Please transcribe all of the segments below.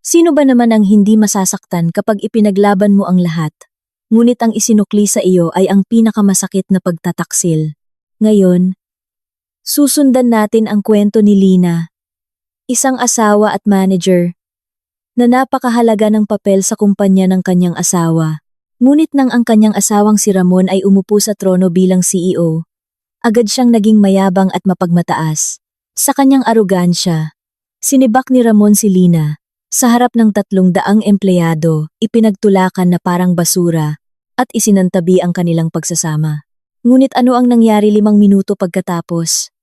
Sino ba naman ang hindi masasaktan kapag ipinaglaban mo ang lahat? Ngunit ang isinukli sa iyo ay ang pinakamasakit na pagtataksil. Ngayon, susundan natin ang kwento ni Lina, isang asawa at manager, na napakahalaga ng papel sa kumpanya ng kanyang asawa. Ngunit nang ang kanyang asawang si Ramon ay umupo sa trono bilang CEO, agad siyang naging mayabang at mapagmataas. Sa kanyang arogansya, sinibak ni Ramon si Lina. Sa harap ng 300 empleyado, ipinagtulakan na parang basura at isinantabi ang kanilang pagsasama. Ngunit ano ang nangyari 5 minuto pagkatapos?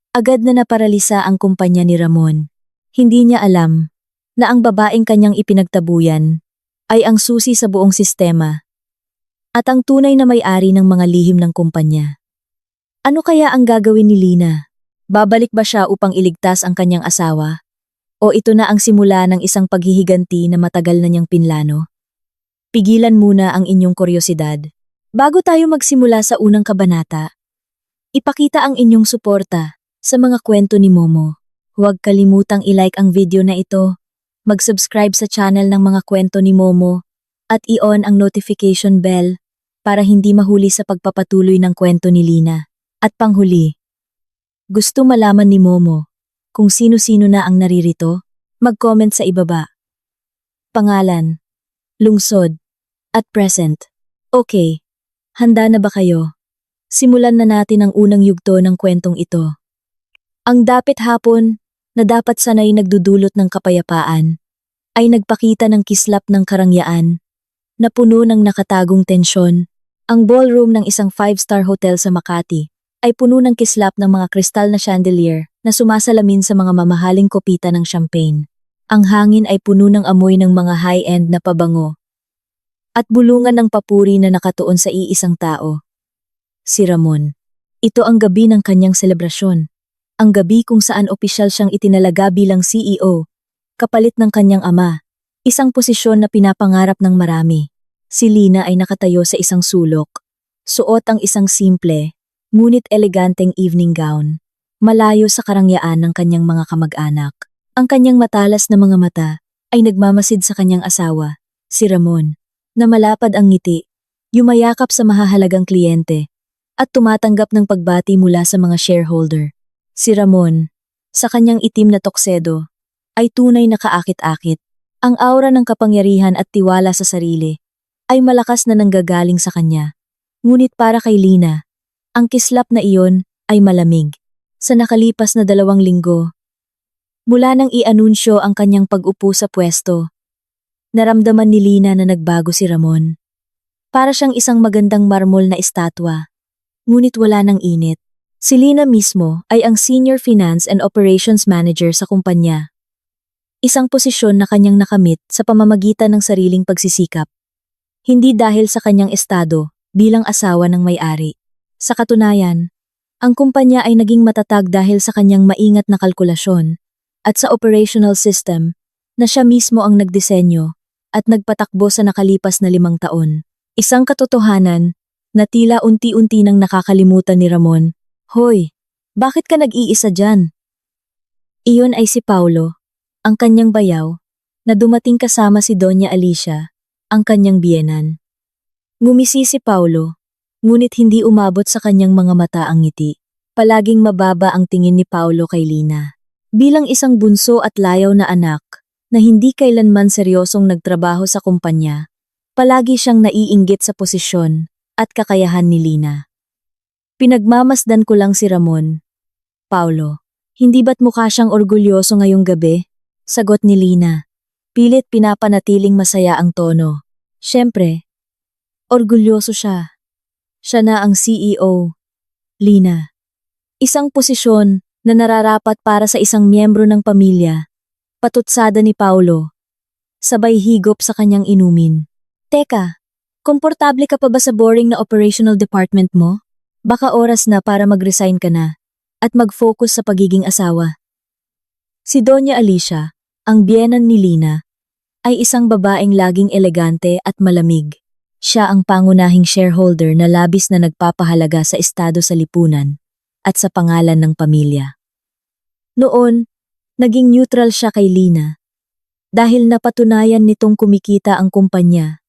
Agad na naparalisa ang kumpanya ni Ramon. Hindi niya alam na ang babaeng kanyang ipinagtabuyan ay ang susi sa buong sistema at ang tunay na may-ari ng mga lihim ng kumpanya. Ano kaya ang gagawin ni Lina? Babalik ba siya upang iligtas ang kanyang asawa? O ito na ang simula ng isang paghihiganti na matagal na niyang pinlano? Pigilan muna ang inyong kuryosidad. Bago tayo magsimula sa unang kabanata, ipakita ang inyong suporta sa mga kwento ni Momo. Huwag kalimutang i-like ang video na ito, mag-subscribe sa channel ng mga kwento ni Momo, at i-on ang notification bell para hindi mahuli sa pagpapatuloy ng kwento ni Lina. At panghuli, gusto malaman ni Momo kung sino-sino na ang naririto? Mag-comment sa ibaba. Pangalan, lungsod, at present. Okay, handa na ba kayo? Simulan na natin ang unang yugto ng kwentong ito. Ang dapit hapon, na dapat sanay nagdudulot ng kapayapaan, ay nagpakita ng kislap ng karangyaan, na puno ng nakatagong tensyon. Ang ballroom ng isang 5-star hotel sa Makati ay puno ng kislap ng mga kristal na chandelier na sumasalamin sa mga mamahaling kopita ng champagne. Ang hangin ay puno ng amoy ng mga high-end na pabango at bulungan ng papuri na nakatuon sa iisang tao. Si Ramon. Ito ang gabi ng kanyang selebrasyon. Ang gabi kung saan opisyal siyang itinalaga bilang CEO, kapalit ng kanyang ama, isang posisyon na pinapangarap ng marami. Si Lina ay nakatayo sa isang sulok, suot ang isang simple, ngunit eleganteng evening gown. Malayo sa karangyaan ng kanyang mga kamag-anak. Ang kanyang matalas na mga mata ay nagmamasid sa kanyang asawa, si Ramon, na malapad ang ngiti, yumayakap sa mahahalagang kliyente, at tumatanggap ng pagbati mula sa mga shareholder. Si Ramon, sa kanyang itim na toksedo, ay tunay na kaakit-akit. Ang aura ng kapangyarihan at tiwala sa sarili ay malakas na nanggagaling sa kanya. Ngunit para kay Lina, ang kislap na iyon ay malamig. Sa nakalipas na 2 linggo, mula nang i-anunsyo ang kanyang pag-upo sa pwesto, naramdaman ni Lina na nagbago si Ramon. Para siyang isang magandang marmol na estatwa, ngunit wala ng init. Si Lina mismo ay ang Senior Finance and Operations Manager sa kumpanya. Isang posisyon na kanyang nakamit sa pamamagitan ng sariling pagsisikap. Hindi dahil sa kanyang estado bilang asawa ng may-ari. Sa katunayan, ang kumpanya ay naging matatag dahil sa kanyang maingat na kalkulasyon at sa operational system na siya mismo ang nagdisenyo at nagpatakbo sa nakalipas na 5 taon. Isang katotohanan na tila unti-unti nang nakakalimutan ni Ramon. Hoy, bakit ka nag-iisa dyan? Iyon ay si Paulo, ang kanyang bayaw, na dumating kasama si Doña Alicia, ang kanyang biyenan. Ngumisi si Paulo, ngunit hindi umabot sa kanyang mga mata ang ngiti. Palaging mababa ang tingin ni Paulo kay Lina. Bilang isang bunso at layaw na anak, na hindi kailanman seryosong nagtrabaho sa kumpanya, palagi siyang naiinggit sa posisyon at kakayahan ni Lina. Pinagmamasdan ko lang si Ramon. Paulo, hindi ba't mukha siyang orgulyoso ngayong gabi? Sagot ni Lina. Pilit pinapanatiling masaya ang tono. Siyempre, orgulyoso siya. Siya na ang CEO. Lina. Isang posisyon na nararapat para sa isang miyembro ng pamilya. Patutsada ni Paulo. Sabay higop sa kanyang inumin. Teka, komportable ka pa ba sa boring na operational department mo? Baka oras na para mag-resign ka na at mag-focus sa pagiging asawa. Si Doña Alicia, ang biyenan ni Lina, ay isang babaeng laging elegante at malamig. Siya ang pangunahing shareholder na labis na nagpapahalaga sa estado sa lipunan at sa pangalan ng pamilya. Noon, naging neutral siya kay Lina. Dahil napatunayan nitong kumikita ang kumpanya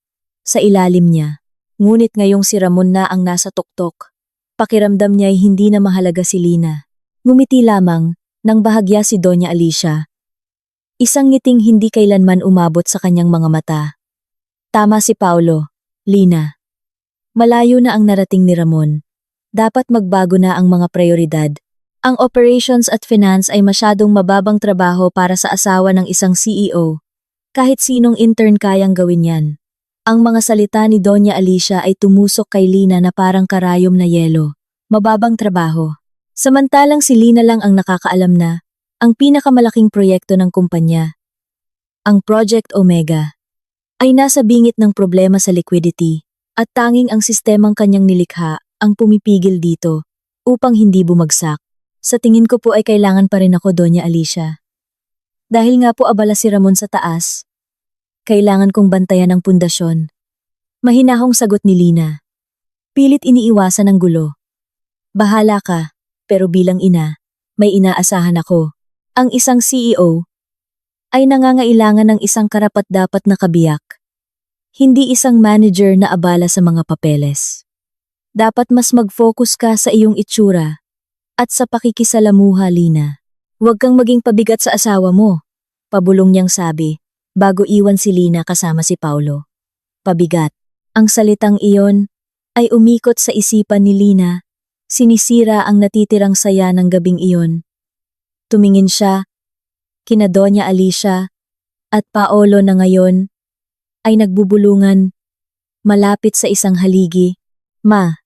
sa ilalim niya. Ngunit ngayong si Ramon na ang nasa tuktok, pakiramdam niya ay hindi na mahalaga si Lina. Ngumiti lamang nang bahagya si Doña Alicia. Isang ngiting hindi kailanman umabot sa kanyang mga mata. Tama si Paulo, Lina. Malayo na ang narating ni Ramon. Dapat magbago na ang mga prioridad. Ang operations at finance ay masyadong mababang trabaho para sa asawa ng isang CEO. Kahit sinong intern kayang gawin yan. Ang mga salita ni Doña Alicia ay tumusok kay Lina na parang karayom na yelo. Mababang trabaho. Samantalang si Lina lang ang nakakaalam na ang pinakamalaking proyekto ng kumpanya, ang Project Omega, ay nasa bingit ng problema sa liquidity at tanging ang sistemang kanyang nilikha ang pumipigil dito upang hindi bumagsak. Sa tingin ko po ay kailangan pa rin ako, Doña Alicia. Dahil nga po abala si Ramon sa taas, kailangan kong bantayan ang pundasyon. Mahinahong sagot ni Lina. Pilit iniiwasan ang gulo. Bahala ka, pero bilang ina, may inaasahan ako. Ang isang CEO ay nangangailangan ng isang karapat-dapat na kabiyak. Hindi isang manager na abala sa mga papeles. Dapat mas mag-focus ka sa iyong itsura at sa pakikisalamuha, Lina. Huwag kang maging pabigat sa asawa mo, pabulong niyang sabi, bago iwan si Lina kasama si Paulo. Pabigat. Ang salitang iyon ay umikot sa isipan ni Lina, sinisira ang natitirang saya ng gabing iyon. Tumingin siya, kina Doña Alicia, at Paolo na ngayon ay nagbubulungan, malapit sa isang haligi. Ma,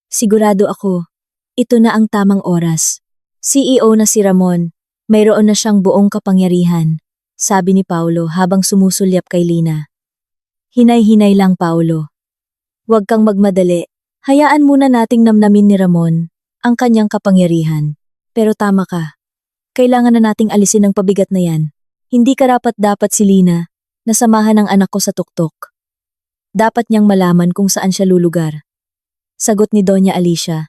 sigurado ako, ito na ang tamang oras. CEO na si Ramon, mayroon na siyang buong kapangyarihan, sabi ni Paulo habang sumusulyap kay Lina. Hinay-hinay lang, Paulo. Huwag kang magmadali, hayaan muna nating namnamin ni Ramon ang kanyang kapangyarihan. Pero tama ka, kailangan na nating alisin ang pabigat na yan. Hindi karapat-dapat si Lina na samahan ang anak ko sa tuktok. Dapat niyang malaman kung saan siya lulugar. Sagot ni Doña Alicia.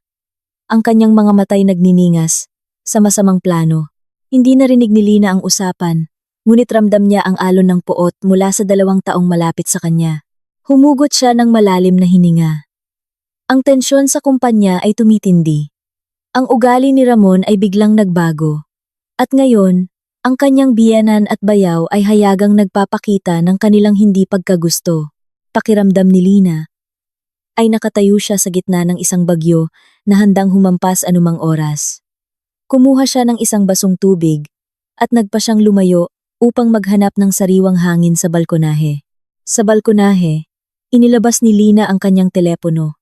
Ang kanyang mga matay nagniningas sa masamang plano. Hindi narinig ni Lina ang usapan, ngunit ramdam niya ang alon ng puot mula sa 2 taong malapit sa kanya. Humugot siya ng malalim na hininga. Ang tensyon sa kumpanya ay tumitindi. Ang ugali ni Ramon ay biglang nagbago. At ngayon, ang kanyang biyenan at bayaw ay hayagang nagpapakita ng kanilang hindi pagkagusto. Pakiramdam ni Lina ay nakatayo siya sa gitna ng isang bagyo na handang humampas anumang oras. Kumuha siya ng isang basong tubig at nagpa siyang lumayo upang maghanap ng sariwang hangin sa balkonahe. Sa balkonahe, inilabas ni Lina ang kanyang telepono.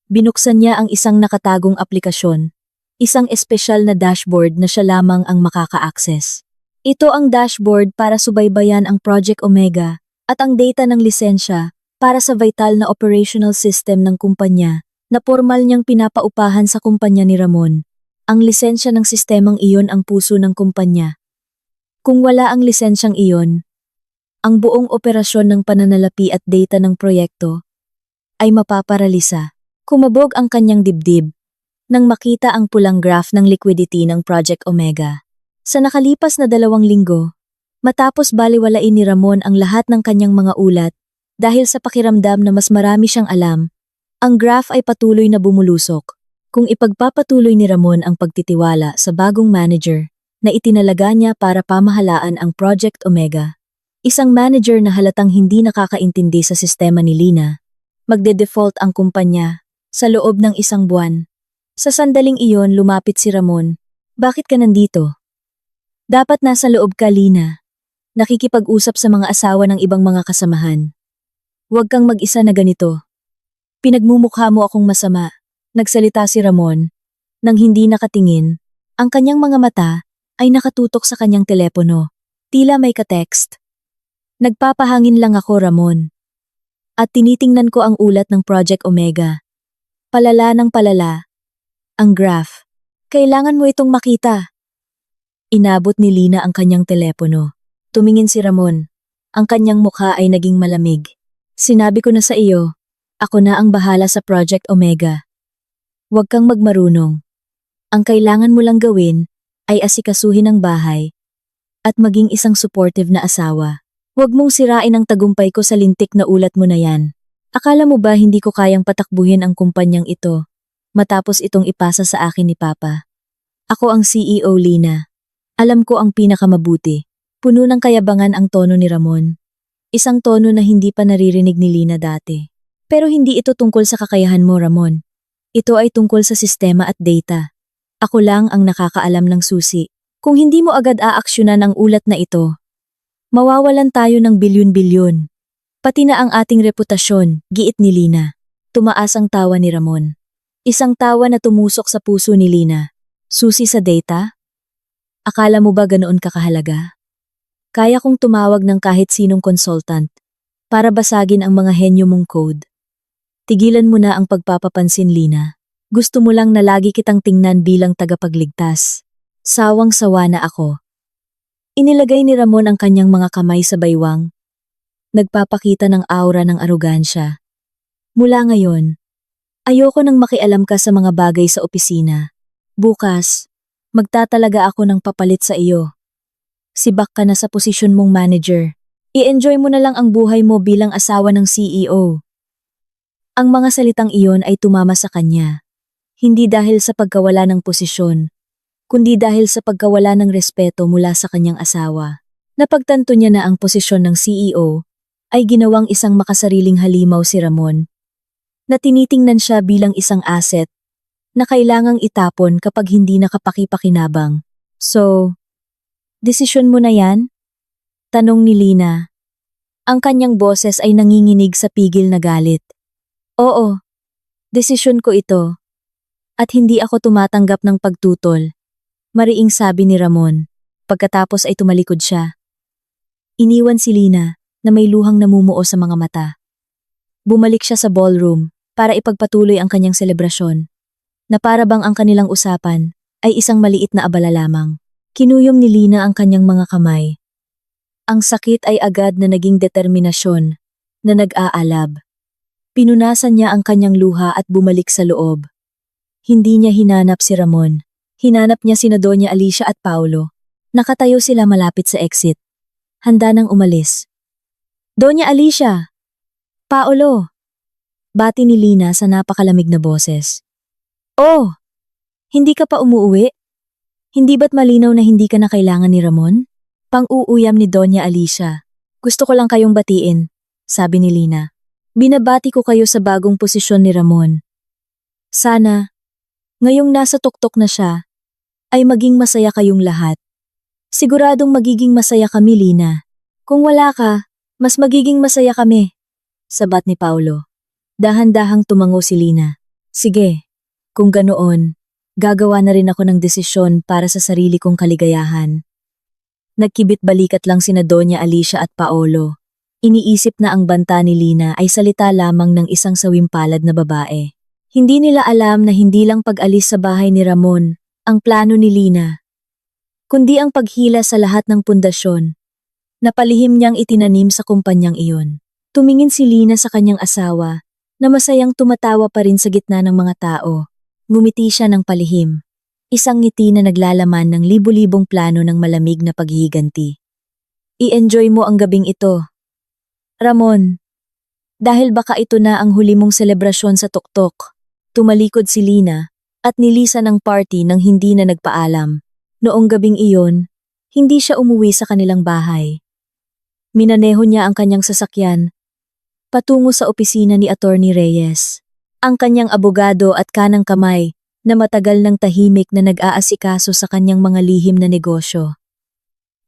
Binuksan niya ang isang nakatagong aplikasyon, isang espesyal na dashboard na siya lamang ang makaka-access. Ito ang dashboard para subaybayan ang Project Omega at ang data ng lisensya para sa vital na operational system ng kumpanya na formal niyang pinapaupahan sa kumpanya ni Ramon. Ang lisensya ng sistemang iyon ang puso ng kumpanya. Kung wala ang lisensyang iyon, ang buong operasyon ng pananalapi at data ng proyekto ay mapaparalisa. Kumabog ang kanyang dibdib nang makita ang pulang graph ng liquidity ng Project Omega. Sa nakalipas na 2 linggo, matapos baliwalain ni Ramon ang lahat ng kanyang mga ulat dahil sa pakiramdam na mas marami siyang alam, ang graph ay patuloy na bumulusok. Kung ipagpapatuloy ni Ramon ang pagtitiwala sa bagong manager na itinalaga niya para pamahalaan ang Project Omega, isang manager na halatang hindi nakakaintindi sa sistema ni Lina, magde-default ang kumpanya sa loob ng 1 buwan. Sa sandaling iyon lumapit si Ramon. Bakit ka nandito? Dapat nasa loob ka, Lina. Nakikipag-usap sa mga asawa ng ibang mga kasamahan. Huwag kang mag-isa na ganito. Pinagmumukha mo akong masama. Nagsalita si Ramon. Nang hindi nakatingin, ang kanyang mga mata ay nakatutok sa kanyang telepono. Tila may ka-text. Nagpapahangin lang ako, Ramon. At tinitingnan ko ang ulat ng Project Omega. Palala ng palala. Ang graph. Kailangan mo itong makita. Inabot ni Lina ang kanyang telepono. Tumingin si Ramon. Ang kanyang mukha ay naging malamig. Sinabi ko na sa iyo, ako na ang bahala sa Project Omega. Huwag kang magmarunong. Ang kailangan mo lang gawin ay asikasuhin ang bahay at maging isang supportive na asawa. Huwag mong sirain ang tagumpay ko sa lintik na ulat mo na yan. Akala mo ba hindi ko kayang patakbuhin ang kumpanyang ito matapos itong ipasa sa akin ni Papa? Ako ang CEO, Lina. Alam ko ang pinakamabuti. Puno ng kayabangan ang tono ni Ramon. Isang tono na hindi pa naririnig ni Lina dati. Pero hindi ito tungkol sa kakayahan mo, Ramon. Ito ay tungkol sa sistema at data. Ako lang ang nakakaalam ng susi. Kung hindi mo agad aaksyonan ang ulat na ito, mawawalan tayo ng bilyon-bilyon. Pati na ang ating reputasyon, giit ni Lina. Tumaas ang tawa ni Ramon. Isang tawa na tumusok sa puso ni Lina. Susi sa data? Akala mo ba ganoon kakahalaga? Kaya kong tumawag ng kahit sinong consultant para basagin ang mga henyo mong code. Tigilan mo na ang pagpapapansin, Lina. Gusto mo lang na lagi kitang tingnan bilang tagapagligtas. Sawang-sawa na ako. Inilagay ni Ramon ang kanyang mga kamay sa baywang. Nagpapakita ng aura ng arogansya. Mula ngayon, ayoko nang makialam ka sa mga bagay sa opisina. Bukas, magtatalaga ako ng papalit sa iyo. Sibak ka na sa posisyon mong manager. I-enjoy mo na lang ang buhay mo bilang asawa ng CEO. Ang mga salitang iyon ay tumama sa kanya. Hindi dahil sa pagkawala ng posisyon, kundi dahil sa pagkawala ng respeto mula sa kanyang asawa. Napagtanto niya na ang posisyon ng CEO ay ginawang isang makasariling halimaw si Ramon, na tinitingnan siya bilang isang asset na kailangang itapon kapag hindi nakapakipakinabang. So, desisyon mo na yan? Tanong ni Lina. Ang kanyang boses ay nanginginig sa pigil na galit. Oo, desisyon ko ito. At hindi ako tumatanggap ng pagtutol. Mariing sabi ni Ramon. Pagkatapos ay tumalikod siya. Iniwan si Lina na may luhang namumuo sa mga mata. Bumalik siya sa ballroom para ipagpatuloy ang kanyang selebrasyon. Na para bang ang kanilang usapan ay isang maliit na abala lamang. Kinuyom ni Lina ang kanyang mga kamay. Ang sakit ay agad na naging determinasyon na nag-aalab. Pinunasan niya ang kanyang luha at bumalik sa loob. Hindi niya hinanap si Ramon. Hinanap niya sina Doña Alicia at Paulo. Nakatayo sila malapit sa exit. Handa nang umalis. Doña Alicia! Paulo! Bati ni Lina sa napakalamig na boses. Oh! Hindi ka pa umuuwi? Hindi ba't malinaw na hindi ka na kailangan ni Ramon? Pang-uuyam ni Doña Alicia. Gusto ko lang kayong batiin, sabi ni Lina. Binabati ko kayo sa bagong posisyon ni Ramon. Sana, ngayong nasa tuktok na siya, ay maging masaya kayong lahat. Siguradong magiging masaya kami, Lina. Kung wala ka, mas magiging masaya kami, sabat ni Paulo. Dahan-dahang tumango si Lina. Sige, kung ganoon, gagawa na rin ako ng desisyon para sa sarili kong kaligayahan. Nagkibit-balikat lang sina Doña Alicia at Paolo. Iniisip na ang banta ni Lina ay salita lamang ng isang sawimpalad na babae. Hindi nila alam na hindi lang pag-alis sa bahay ni Ramon ang plano ni Lina, kundi ang paghila sa lahat ng pundasyon na palihim niyang itinanim sa kumpanyang iyon. Tumingin si Lina sa kanyang asawa na masayang tumatawa pa rin sa gitna ng mga tao. Ngumiti siya ng palihim. Isang ngiti na naglalaman ng libu-libong plano ng malamig na paghihiganti. I-enjoy mo ang gabing ito, Ramon. Dahil baka ito na ang huli mong selebrasyon sa tuktok. Tumalikod si Lina at nilisan ang party nang hindi na nagpaalam. Noong gabing iyon, hindi siya umuwi sa kanilang bahay. Minaneho niya ang kanyang sasakyan patungo sa opisina ni Attorney Reyes. Ang kanyang abogado at kanang kamay na matagal ng tahimik na nag-aasikaso sa kanyang mga lihim na negosyo.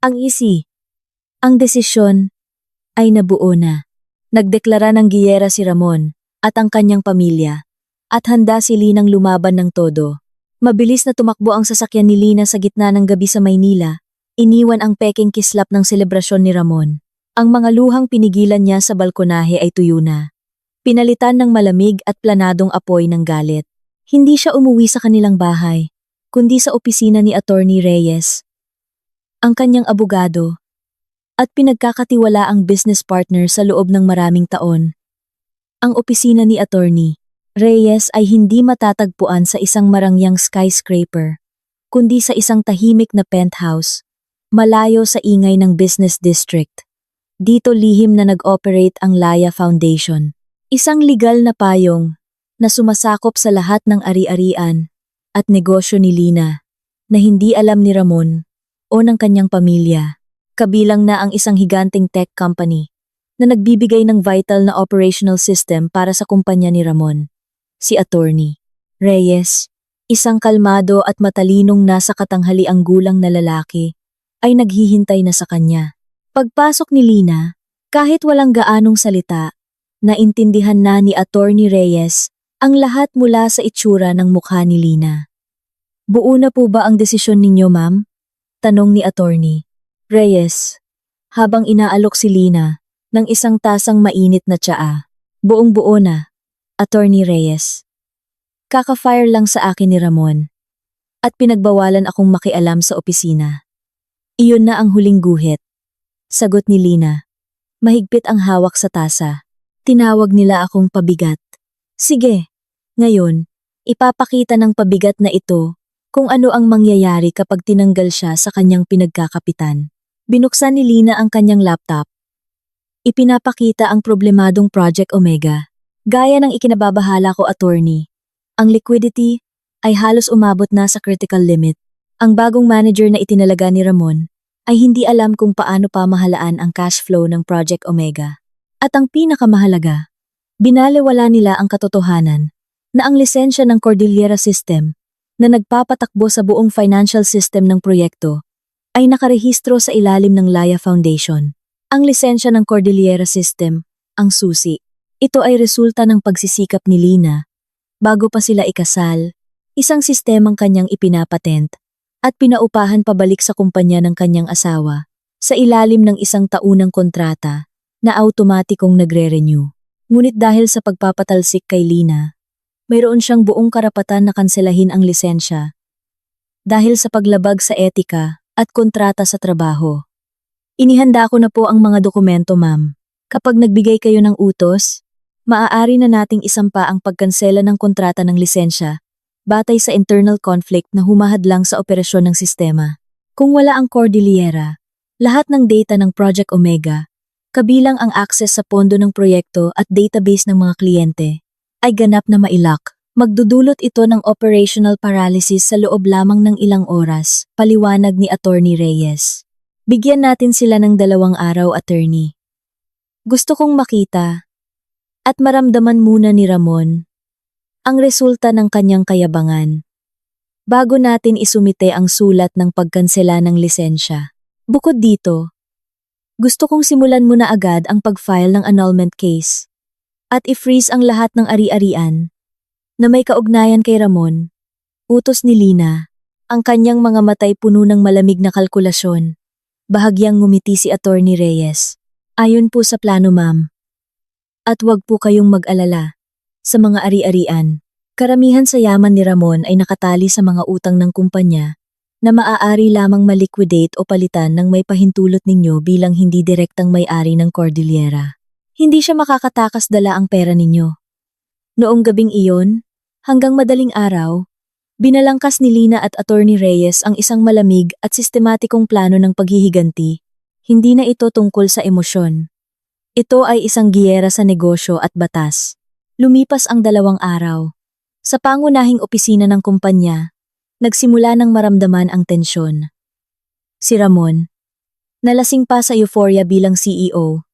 Ang desisyon ay nabuo na. Nagdeklara ng giyera si Ramon at ang kanyang pamilya at handa si Linang lumaban ng todo. Mabilis na tumakbo ang sasakyan ni Lina sa gitna ng gabi sa Maynila. Iniwan ang peking kislap ng selebrasyon ni Ramon. Ang mga luhang pinigilan niya sa balkonahe ay tuyo na. Pinalitan ng malamig at planadong apoy ng galit. Hindi siya umuwi sa kanilang bahay, kundi sa opisina ni Attorney Reyes, ang kanyang abogado, at pinagkakatiwalaang business partner sa loob ng maraming taon. Ang opisina ni Attorney Reyes ay hindi matatagpuan sa isang marangyang skyscraper, kundi sa isang tahimik na penthouse malayo sa ingay ng business district. Dito lihim na nag-operate ang Laya Foundation. Isang legal na payong na sumasakop sa lahat ng ari-arian at negosyo ni Lina na hindi alam ni Ramon o ng kanyang pamilya. Kabilang na ang isang higanting tech company na nagbibigay ng vital na operational system para sa kumpanya ni Ramon, si Attorney Reyes. Isang kalmado at matalinong nasa katanghaliang gulang na lalaki ay naghihintay na sa kanya. Pagpasok ni Lina, kahit walang gaanong salita, naintindihan na ni Attorney Reyes ang lahat mula sa itsura ng mukha ni Lina. Buo na po ba ang desisyon ninyo, ma'am? Tanong ni Attorney Reyes, habang inaalok si Lina ng isang tasang mainit na tsaa. Buong-buo na, Attorney Reyes. Kaka-fire lang sa akin ni Ramon at pinagbawalan akong makialam sa opisina. Iyon na ang huling guhit. Sagot ni Lina. Mahigpit ang hawak sa tasa. Tinawag nila akong pabigat. Sige, ngayon, ipapakita ng pabigat na ito kung ano ang mangyayari kapag tinanggal siya sa kanyang pinagkakapitan. Binuksan ni Lina ang kanyang laptop. Ipinapakita ang problemadong Project Omega. Gaya ng ikinababahala ko, attorney. Ang liquidity ay halos umabot na sa critical limit. Ang bagong manager na itinalaga ni Ramon ay hindi alam kung paano pamahalaan ang cash flow ng Project Omega. At ang pinakamahalaga, binalewala nila ang katotohanan na ang lisensya ng Cordillera System na nagpapatakbo sa buong financial system ng proyekto ay nakarehistro sa ilalim ng Laya Foundation. Ang lisensya ng Cordillera System, ang susi. Ito ay resulta ng pagsisikap ni Lina bago pa sila ikasal, isang sistemang kanyang ipinapatent at pinaupahan pabalik sa kumpanya ng kanyang asawa sa ilalim ng isang taunang kontrata na automatikong nagre-renew. Ngunit dahil sa pagpapatalsik kay Lina, mayroon siyang buong karapatan na kanselahin ang lisensya dahil sa paglabag sa etika at kontrata sa trabaho. Inihanda ko na po ang mga dokumento, ma'am. Kapag nagbigay kayo ng utos, maaari na nating isampa ang pagkansela ng kontrata ng lisensya batay sa internal conflict na humahadlang sa operasyon ng sistema. Kung wala ang Cordillera, lahat ng data ng Project Omega, kabilang ang access sa pondo ng proyekto at database ng mga kliyente, ay ganap na mailak. Magdudulot ito ng operational paralysis sa loob lamang ng ilang oras, paliwanag ni Attorney Reyes. Bigyan natin sila ng 2 araw, attorney. Gusto kong makita at maramdaman muna ni Ramon ang resulta ng kanyang kayabangan bago natin isumite ang sulat ng pagkansela ng lisensya. Bukod dito, gusto kong simulan mo na agad ang pag-file ng annulment case at i-freeze ang lahat ng ari-arian na may kaugnayan kay Ramon. Utos ni Lina, ang kanyang mga matay puno ng malamig na kalkulasyon. Bahagyang ngumiti si Attorney Reyes. Ayon po sa plano, ma'am. At huwag po kayong mag-alala. Sa mga ari-arian, karamihan sa yaman ni Ramon ay nakatali sa mga utang ng kumpanya na maaari lamang maliquidate o palitan ng may pahintulot ninyo bilang hindi direktang may-ari ng Cordillera. Hindi siya makakatakas dala ang pera ninyo. Noong gabing iyon, hanggang madaling araw, binalangkas ni Lina at Attorney Reyes ang isang malamig at sistematikong plano ng paghihiganti. Hindi na ito tungkol sa emosyon. Ito ay isang giyera sa negosyo at batas. Lumipas ang 2 araw. Sa pangunahing opisina ng kumpanya, nagsimula ng maramdaman ang tensyon. Si Ramon, nalasing pa sa euphoria bilang CEO,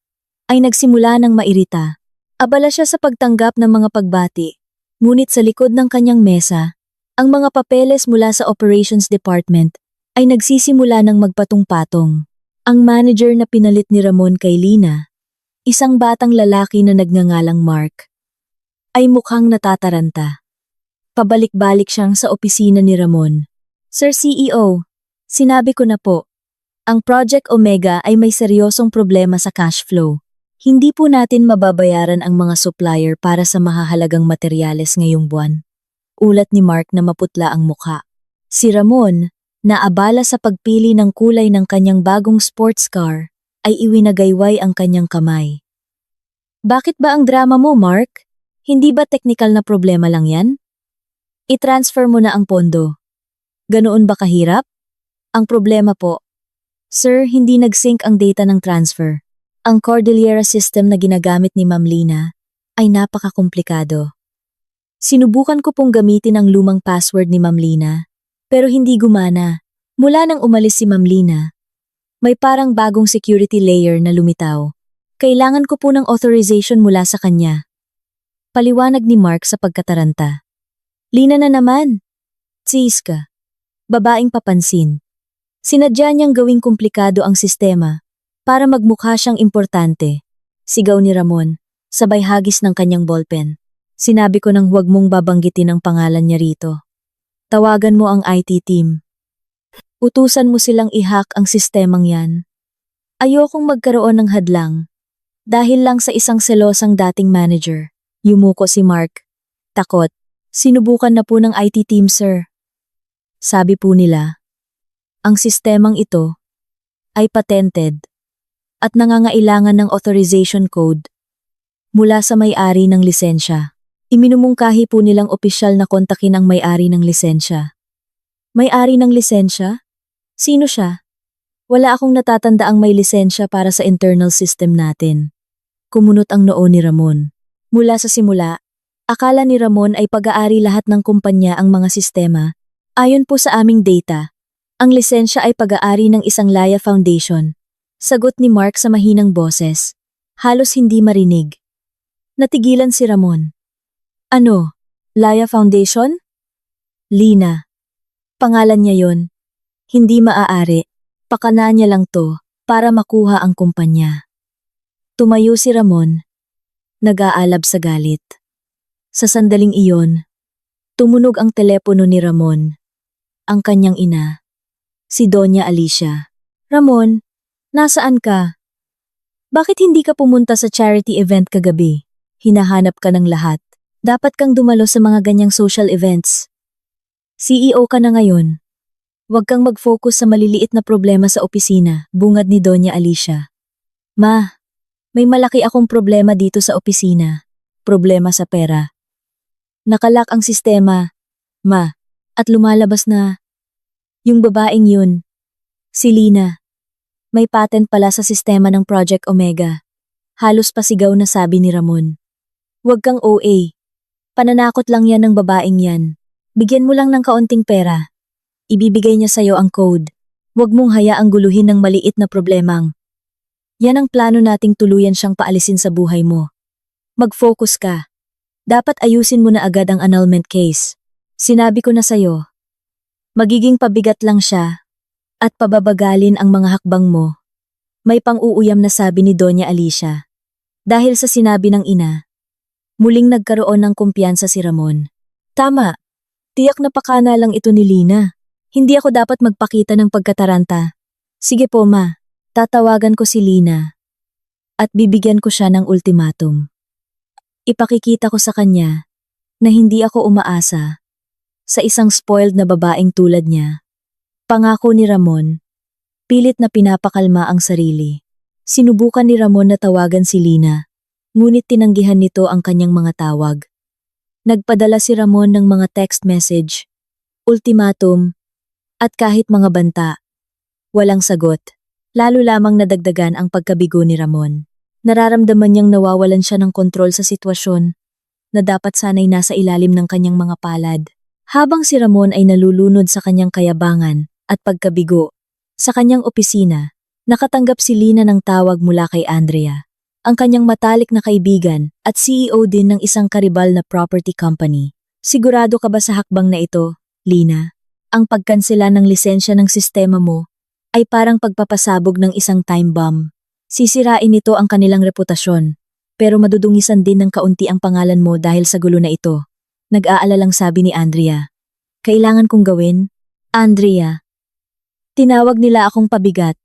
ay nagsimula ng mairita. Abala siya sa pagtanggap ng mga pagbati, ngunit sa likod ng kanyang mesa, ang mga papeles mula sa Operations Department ay nagsisimula ng magpatong-patong. Ang manager na pinalit ni Ramon kay Lina, isang batang lalaki na nagngangalang Mark, ay mukhang natataranta. Pabalik-balik siyang sa opisina ni Ramon. Sir CEO, sinabi ko na po, ang Project Omega ay may seryosong problema sa cash flow. Hindi po natin mababayaran ang mga supplier para sa mahahalagang materyales ngayong buwan. Ulat ni Mark na maputla ang mukha. Si Ramon, na abala sa pagpili ng kulay ng kanyang bagong sports car, ay iwinagayway ang kanyang kamay. Bakit ba ang drama mo, Mark? Hindi ba technical na problema lang yan? I-transfer mo na ang pondo. Ganoon ba kahirap? Ang problema po, Sir, hindi nag-sync ang data ng transfer. Ang Cordillera system na ginagamit ni Ma'am Lina ay napakakomplikado. Sinubukan ko pong gamitin ang lumang password ni Ma'am Lina, pero hindi gumana. Mula nang umalis si Ma'am Lina, may parang bagong security layer na lumitaw. Kailangan ko po ng authorization mula sa kanya. Paliwanag ni Mark sa pagkataranta. Lina na naman. Tsiis ka. Babaeng papansin. Sinadya niyang gawing komplikado ang sistema para magmukha siyang importante. Sigaw ni Ramon, sabay hagis ng kanyang ballpen. Sinabi ko nang huwag mong babanggitin ang pangalan niya rito. Tawagan mo ang IT team. Utusan mo silang i-hack ang sistemang yan. Ayokong magkaroon ng hadlang. Dahil lang sa isang selosang dating manager. Yumuko si Mark. Takot. Sinubukan na po ng IT team, sir. Sabi po nila, ang sistemang ito ay patented at nangangailangan ng authorization code mula sa may-ari ng lisensya. Iminumungkahi po nilang opisyal na kontakin ang may-ari ng lisensya. May-ari ng lisensya? Sino siya? Wala akong natatandaang may lisensya para sa internal system natin. Kumunot ang noo ni Ramon. Mula sa simula, akala ni Ramon ay pag-aari lahat ng kumpanya ang mga sistema. Ayon po sa aming data, ang lisensya ay pag-aari ng isang Laya Foundation. Sagot ni Mark sa mahinang boses. Halos hindi marinig. Natigilan si Ramon. Ano? Laya Foundation? Lina. Pangalan niya yon. Hindi maaari. Pakana niya lang to para makuha ang kumpanya. Tumayo si Ramon. Nag-aalab sa galit. Sa sandaling iyon, tumunog ang telepono ni Ramon. Ang kanyang ina. Si Doña Alicia. Ramon, nasaan ka? Bakit hindi ka pumunta sa charity event kagabi? Hinahanap ka ng lahat. Dapat kang dumalo sa mga ganyang social events. CEO ka na ngayon. Huwag kang mag-focus sa maliliit na problema sa opisina, bungad ni Doña Alicia. Ma, may malaki akong problema dito sa opisina. Problema sa pera. Nakalak ang sistema, ma, at lumalabas na yung babaeng yun, si Lina. May patent pala sa sistema ng Project Omega. Halos pasigaw na sabi ni Ramon. Huwag kang OA. Pananakot lang yan ng babaeng yan. Bigyan mo lang ng kaunting pera. Ibibigay niya sa'yo ang code. Huwag mong hayaang guluhin ng maliit na problemang. Yan ang plano nating tuluyan siyang paalisin sa buhay mo. Mag-focus ka. Dapat ayusin mo na agad ang annulment case. Sinabi ko na sa'yo. Magiging pabigat lang siya at pababagalin ang mga hakbang mo. May pang-uuyam na sabi ni Doña Alicia. Dahil sa sinabi ng ina, muling nagkaroon ng kumpiyansa si Ramon. Tama, tiyak na pakana lang ito ni Lina. Hindi ako dapat magpakita ng pagkataranta. Sige po ma, tatawagan ko si Lina at bibigyan ko siya ng ultimatum. Ipakikita ko sa kanya na hindi ako umaasa sa isang spoiled na babaeng tulad niya. Pangako ni Ramon, pilit na pinapakalma ang sarili. Sinubukan ni Ramon na tawagan si Lina, ngunit tinanggihan nito ang kanyang mga tawag. Nagpadala si Ramon ng mga text message, ultimatum, at kahit mga banta. Walang sagot, lalo lamang nadagdagan ang pagkabigo ni Ramon. Nararamdaman niyang nawawalan siya ng kontrol sa sitwasyon na dapat sana'y nasa ilalim ng kanyang mga palad. Habang si Ramon ay nalulunod sa kanyang kayabangan at pagkabigo, sa kanyang opisina, nakatanggap si Lina ng tawag mula kay Andrea, ang kanyang matalik na kaibigan at CEO din ng isang karibal na property company. Sigurado ka ba sa hakbang na ito, Lina? Ang pagkansela ng lisensya ng sistema mo ay parang pagpapasabog ng isang time bomb. Sisirain nito ang kanilang reputasyon, pero madudungisan din ng kaunti ang pangalan mo dahil sa gulo na ito. Nag-aalalang sabi ni Andrea. Kailangan kong gawin? Andrea. Tinawag nila akong pabigat.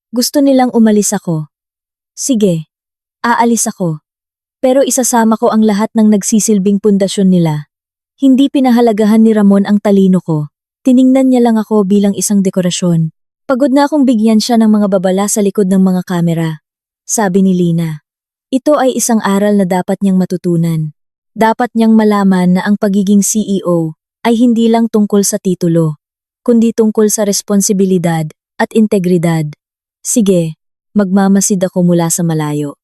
Gusto nilang umalis ako. Sige, aalis ako. Pero isasama ko ang lahat ng nagsisilbing pundasyon nila. Hindi pinahalagahan ni Ramon ang talino ko. Tiningnan niya lang ako bilang isang dekorasyon. Pagod na akong bigyan siya ng mga babala sa likod ng mga kamera. Sabi ni Lina. Ito ay isang aral na dapat niyang matutunan. Dapat niyang malaman na ang pagiging CEO ay hindi lang tungkol sa titulo, kundi tungkol sa responsibilidad at integridad. Sige, magmamasid ako mula sa malayo.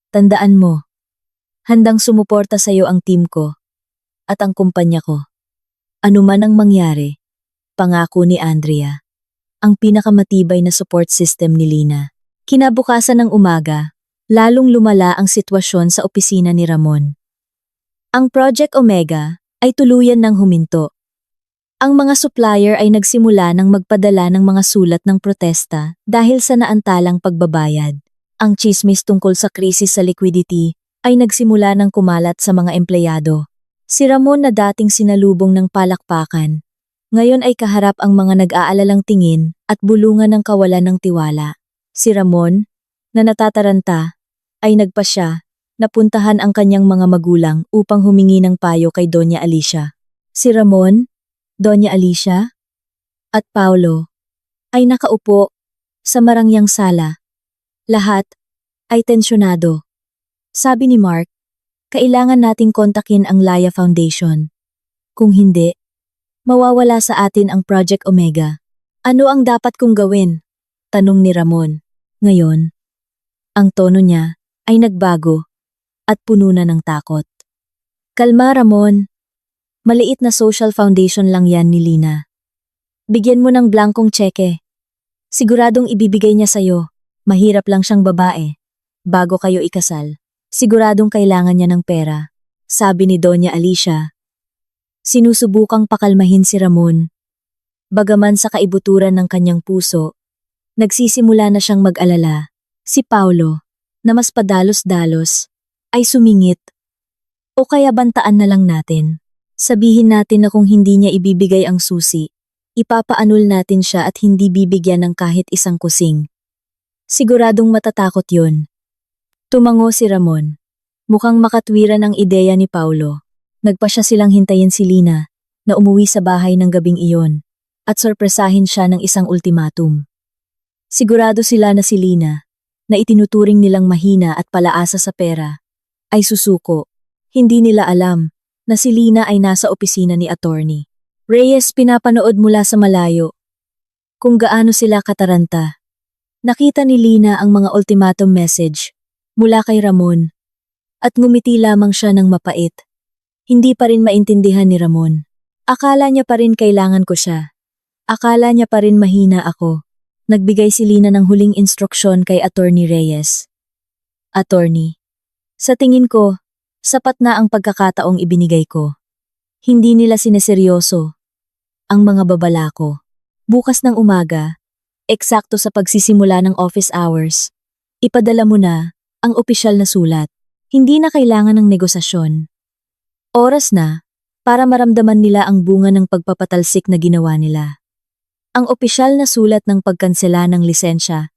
Tandaan mo, handang sumuporta sa iyo ang team ko at ang kumpanya ko. Ano man ang mangyari, pangako ni Andrea, ang pinakamatibay na support system ni Lina. Kinabukasan ng umaga, lalong lumala ang sitwasyon sa opisina ni Ramon. Ang Project Omega ay tuluyan ng huminto. Ang mga supplier ay nagsimula ng magpadala ng mga sulat ng protesta dahil sa naantalang pagbabayad. Ang tsismis tungkol sa krisis sa liquidity ay nagsimula ng kumalat sa mga empleyado. Si Ramon na dating sinalubong ng palakpakan, ngayon ay kaharap ang mga nag-aalalang tingin at bulungan ng kawalan ng tiwala. Si Ramon, na natataranta, ay nagpasya na puntahan ang kanyang mga magulang upang humingi ng payo kay Doña Alicia. Si Ramon, Doña Alicia, at Paulo ay nakaupo sa marangyang sala. Lahat ay tensyonado. Sabi ni Mark, kailangan nating kontakin ang Laya Foundation. Kung hindi, mawawala sa atin ang Project Omega. Ano ang dapat kong gawin? Tanong ni Ramon. Ngayon, ang tono niya ay nagbago at puno na ng takot. Kalma, Ramon. Maliit na social foundation lang yan ni Lina. Bigyan mo ng blankong tseke. Siguradong ibibigay niya sa'yo. Mahirap lang siyang babae. Bago kayo ikasal, siguradong kailangan niya ng pera. Sabi ni Doña Alicia. Sinusubukang pakalmahin si Ramon. Bagaman sa kaibuturan ng kanyang puso, nagsisimula na siyang mag-alala. Si Paulo, na mas padalos-dalos, ay sumingit. O kaya bantaan na lang natin. Sabihin natin na kung hindi niya ibibigay ang susi, ipapaanul natin siya at hindi bibigyan ng kahit isang kusing. Siguradong matatakot yun. Tumango si Ramon. Mukhang makatwiran ang ideya ni Paulo. Nagpa siya silang hintayin si Lina na umuwi sa bahay ng gabing iyon at sorpresahin siya ng isang ultimatum. Sigurado sila na si Lina, na itinuturing nilang mahina at palaasa sa pera, ay susuko. Hindi nila alam na si Lina ay nasa opisina ni Attorney Reyes pinapanood mula sa malayo. Kung gaano sila kataranta. Nakita ni Lina ang mga ultimatum message mula kay Ramon at ngumiti lamang siya ng mapait. Hindi pa rin maintindihan ni Ramon. Akala niya pa rin kailangan ko siya. Akala niya pa rin mahina ako. Nagbigay si Lina ng huling instruksyon kay Attorney Reyes. Attorney, sa tingin ko, sapat na ang pagkakataong ibinigay ko. Hindi nila sineseryoso ang mga babala ko. Bukas ng umaga, eksakto sa pagsisimula ng office hours, ipadala mo na ang opisyal na sulat. Hindi na kailangan ng negosasyon. Oras na para maramdaman nila ang bunga ng pagpapatalsik na ginawa nila. Ang opisyal na sulat ng pagkansela ng lisensya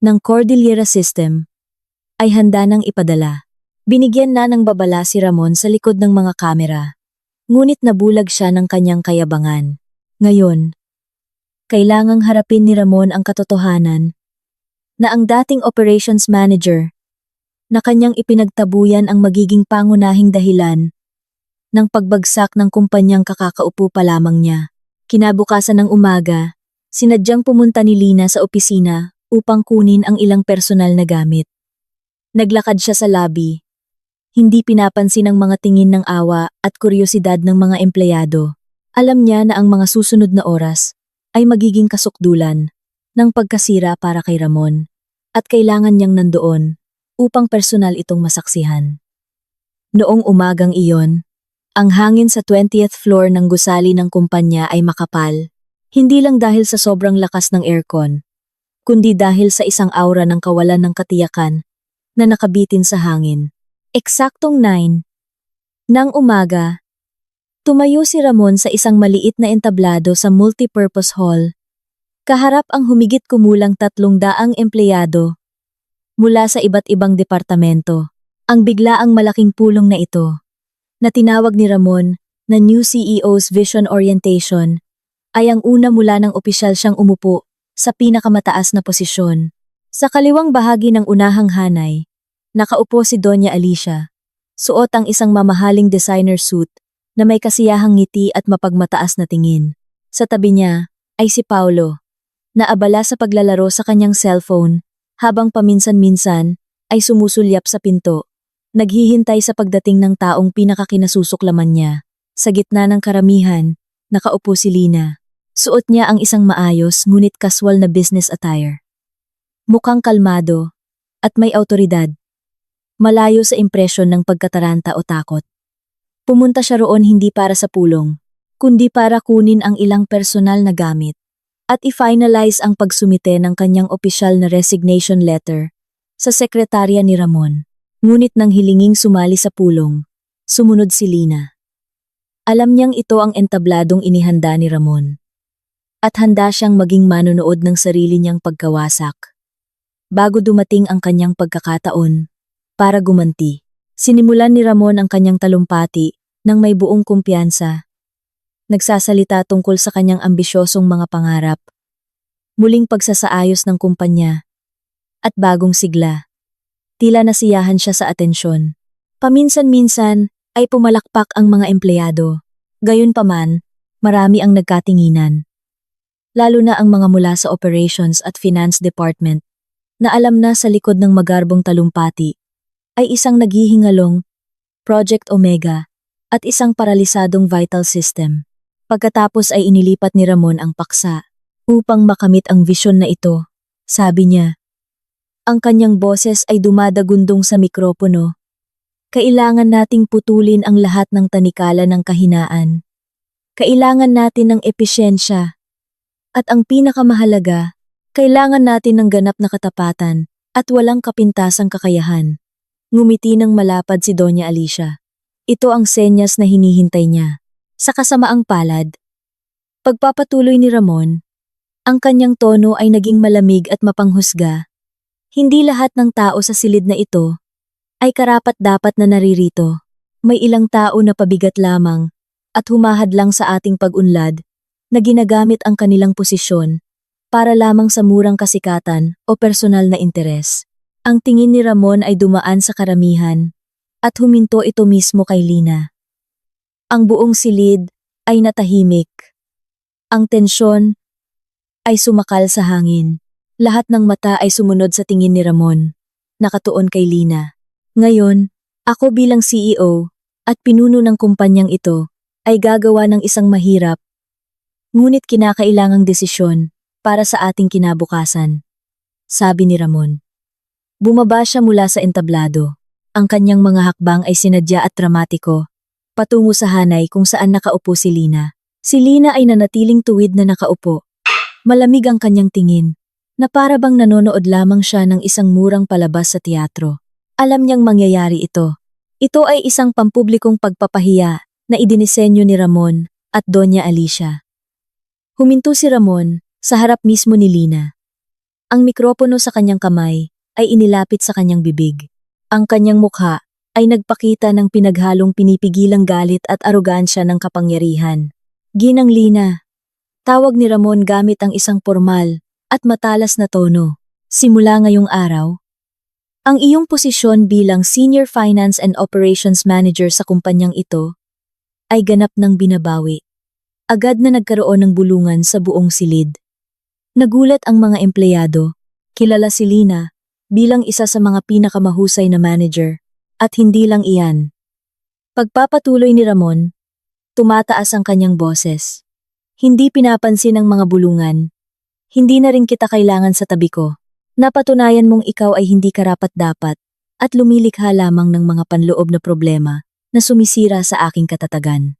ng Cordillera System ay handa nang ipadala. Binigyan na ng babala si Ramon sa likod ng mga kamera, ngunit nabulag siya ng kanyang kayabangan. Ngayon, kailangang harapin ni Ramon ang katotohanan na ang dating operations manager na kanyang ipinagtabuyan ang magiging pangunahing dahilan ng pagbagsak ng kumpanyang kakakaupo pa lamang niya. Kinabukasan ng umaga, sinadyang pumunta ni Lina sa opisina upang kunin ang ilang personal na gamit. Naglakad siya sa lobby. Hindi pinapansin ang mga tingin ng awa at kuryosidad ng mga empleyado. Alam niya na ang mga susunod na oras ay magiging kasukdulan ng pagkasira para kay Ramon at kailangan niyang nandoon upang personal itong masaksihan. Noong umagang iyon, ang hangin sa 20th floor ng gusali ng kumpanya ay makapal, hindi lang dahil sa sobrang lakas ng aircon, kundi dahil sa isang aura ng kawalan ng katiyakan na nakabitin sa hangin. Eksaktong 9 ng umaga, tumayo si Ramon sa isang maliit na entablado sa multipurpose hall. Kaharap ang humigit kumulang 300 empleyado mula sa iba't ibang departamento. Ang biglaang malaking pulong na ito, na tinawag ni Ramon na New CEO's Vision Orientation, ay ang una mula ng opisyal siyang umupo sa pinakamataas na posisyon. Sa kaliwang bahagi ng unahang hanay, nakaupo si Doña Alicia, suot ang isang mamahaling designer suit na may kasiyahang ngiti at mapagmataas na tingin. Sa tabi niya ay si Paulo, naabala sa paglalaro sa kanyang cellphone, habang paminsan-minsan ay sumusulyap sa pinto, naghihintay sa pagdating ng taong pinakakinasusuklaman niya. Sa gitna ng karamihan, nakaupo si Lina. Suot niya ang isang maayos ngunit kaswal na business attire. Mukhang kalmado at may awtoridad. Malayo sa impresyon ng pagkataranta o takot. Pumunta siya roon hindi para sa pulong, kundi para kunin ang ilang personal na gamit at i-finalize ang pagsumite ng kanyang opisyal na resignation letter sa sekretarya ni Ramon. Ngunit nang hilinging sumali sa pulong, sumunod si Lina. Alam niyang ito ang entabladong inihanda ni Ramon. At handa siyang maging manonood ng sarili niyang pagkawasak. Bago dumating ang kanyang pagkakataon, para gumanti, sinimulan ni Ramon ang kanyang talumpati ng may buong kumpiyansa. Nagsasalita tungkol sa kanyang ambisyosong mga pangarap, muling pagsasaayos ng kumpanya, at bagong sigla. Tila nasiyahan siya sa atensyon. Paminsan-minsan ay pumalakpak ang mga empleyado. Gayunpaman, marami ang nagkatinginan. Lalo na ang mga mula sa operations at finance department, na alam na sa likod ng magarbong talumpati ay isang naghihingalong Project Omega at isang paralisadong vital system. Pagkatapos ay inilipat ni Ramon ang paksa upang makamit ang visyon na ito. Sabi niya, ang kanyang boses ay dumadagundong sa mikropono. Kailangan nating putulin ang lahat ng tanikala ng kahinaan. Kailangan natin ng episyensya. At ang pinakamahalaga, kailangan natin ng ganap na katapatan at walang kapintasang kakayahan. Ngumiti ng malapad si Doña Alicia. Ito ang senyas na hinihintay niya. Sa kasamaang palad, pagpapatuloy ni Ramon, ang kanyang tono ay naging malamig at mapanghusga. Hindi lahat ng tao sa silid na ito ay karapat-dapat na naririto. May ilang tao na pabigat lamang at humahadlang sa ating pag-unlad na ginagamit ang kanilang posisyon para lamang sa murang kasikatan o personal na interes. Ang tingin ni Ramon ay dumaan sa karamihan at huminto ito mismo kay Lina. Ang buong silid ay natahimik. Ang tensyon ay sumakal sa hangin. Lahat ng mata ay sumunod sa tingin ni Ramon, nakatuon kay Lina. Ngayon, ako bilang CEO at pinuno ng kumpanyang ito ay gagawa ng isang mahirap, ngunit kinakailangang desisyon para sa ating kinabukasan, sabi ni Ramon. Bumaba siya mula sa entablado. Ang kanyang mga hakbang ay sinadya at dramatiko, patungo sa hanay kung saan nakaupo si Lina. Si Lina ay nanatiling tuwid na nakaupo. Malamig ang kanyang tingin, na para bang nanonood lamang siya ng isang murang palabas sa teatro. Alam niyang mangyayari ito. Ito ay isang pampublikong pagpapahiya na idinisenyo ni Ramon at Doña Alicia. Huminto si Ramon sa harap mismo ni Lina. Ang mikropono sa kanyang kamay ay inilapit sa kanyang bibig. Ang kanyang mukha ay nagpakita ng pinaghalong pinipigilang galit at arogansya ng kapangyarihan. Ginang Lina, tawag ni Ramon gamit ang isang formal at matalas na tono. Simula ngayong araw, ang iyong posisyon bilang Senior Finance and Operations Manager sa kumpanyang ito ay ganap ng binabawi. Agad na nagkaroon ng bulungan sa buong silid. Nagulat ang mga empleyado, kilala si Lina bilang isa sa mga pinakamahusay na manager, at hindi lang iyan. Pagpapatuloy ni Ramon, tumataas ang kanyang boses. Hindi pinapansin ng mga bulungan. Hindi na rin kita kailangan sa tabi ko. Napatunayan mong ikaw ay hindi karapat-dapat at lumilikha lamang ng mga panloob na problema na sumisira sa aking katatagan.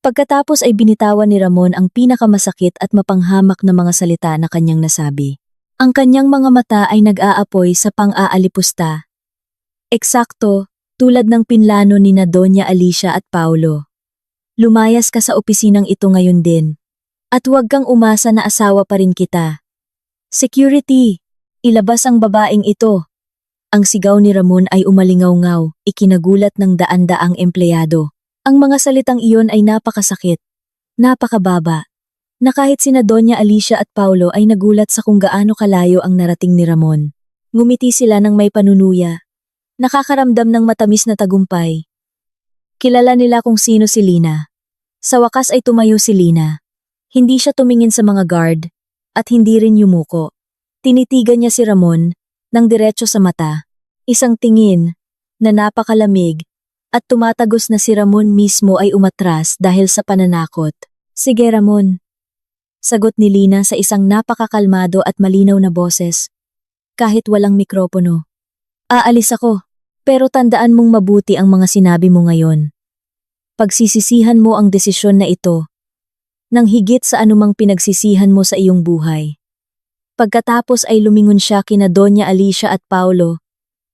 Pagkatapos ay binitawan ni Ramon ang pinakamasakit at mapanghamak na mga salita na kanyang nasabi. Ang kanyang mga mata ay nag-aapoy sa pang-aalipusta. Eksakto, tulad ng pinlano ni na Doña Alicia at Paulo. Lumayas ka sa opisinang ito ngayon din. At huwag kang umasa na asawa pa rin kita. Security! Ilabas ang babaeng ito. Ang sigaw ni Ramon ay umalingaw-ngaw, ikinagulat ng daan-daang empleyado. Ang mga salitang iyon ay napakasakit, napakababa, na kahit sina Doña Alicia at Paulo ay nagulat sa kung gaano kalayo ang narating ni Ramon. Ngumiti sila ng may panunuya, nakakaramdam ng matamis na tagumpay. Kilala nila kung sino si Lina. Sa wakas ay tumayo si Lina. Hindi siya tumingin sa mga guard, at hindi rin yumuko. Tinitigan niya si Ramon ng diretso sa mata. Isang tingin na napakalamig at tumatagos na si Ramon mismo ay umatras dahil sa pananakot. Sige Ramon. Sagot ni Lina sa isang napakakalmado at malinaw na boses. Kahit walang mikropono. Aalis ako, pero tandaan mong mabuti ang mga sinabi mo ngayon. Pagsisisihan mo ang desisyon na ito, nang higit sa anumang pinagsisihan mo sa iyong buhay. Pagkatapos ay lumingon siya kina Doña Alicia at Paulo,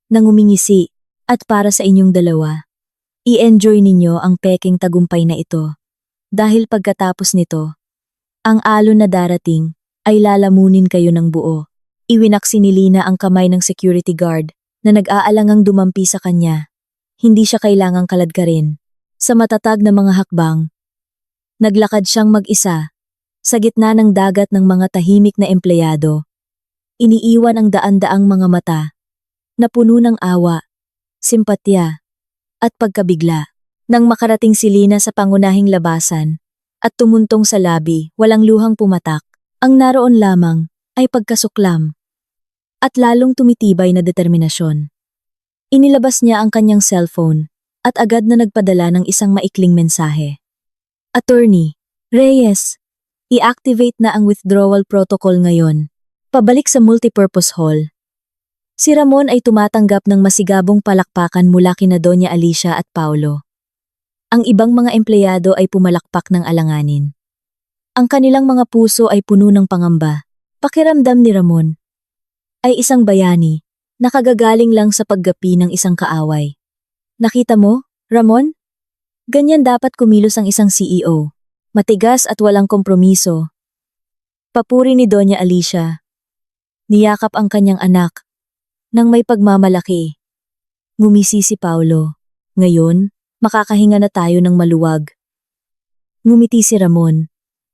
nang umingisi, at para sa inyong dalawa. I-enjoy ninyo ang peking tagumpay na ito. Dahil pagkatapos nito, ang alon na darating ay lalamunin kayo ng buo. Iwinaksi ni Lina ang kamay ng security guard na nag-aalangang dumampi sa kanya. Hindi siya kailangang kaladkarin. Sa matatag na mga hakbang, naglakad siyang mag-isa, sa gitna ng dagat ng mga tahimik na empleyado. Iniiwan ang daan-daang mga mata, na puno ng awa, simpatya, at pagkabigla. Nang makarating si Lina sa pangunahing labasan, at tumuntong sa labi, walang luhang pumatak, ang naroon lamang ay pagkasuklam, at lalong tumitibay na determinasyon. Inilabas niya ang kanyang cellphone, at agad na nagpadala ng isang maikling mensahe. Attorney Reyes, i-activate na ang withdrawal protocol ngayon. Pabalik sa multipurpose hall. Si Ramon ay tumatanggap ng masigabong palakpakan mula kina Doña Alicia at Paulo. Ang ibang mga empleyado ay pumalakpak ng alanganin. Ang kanilang mga puso ay puno ng pangamba. Pakiramdam ni Ramon ay isang bayani, nakagagaling lang sa paggapi ng isang kaaway. Nakita mo, Ramon? Ganyan dapat kumilos ang isang CEO. Matigas at walang kompromiso. Papuri ni Doña Alicia. Niyakap ang kanyang anak nang may pagmamalaki. Ngumisi si Paulo. Ngayon, makakahinga na tayo ng maluwag. Ngumiti si Ramon.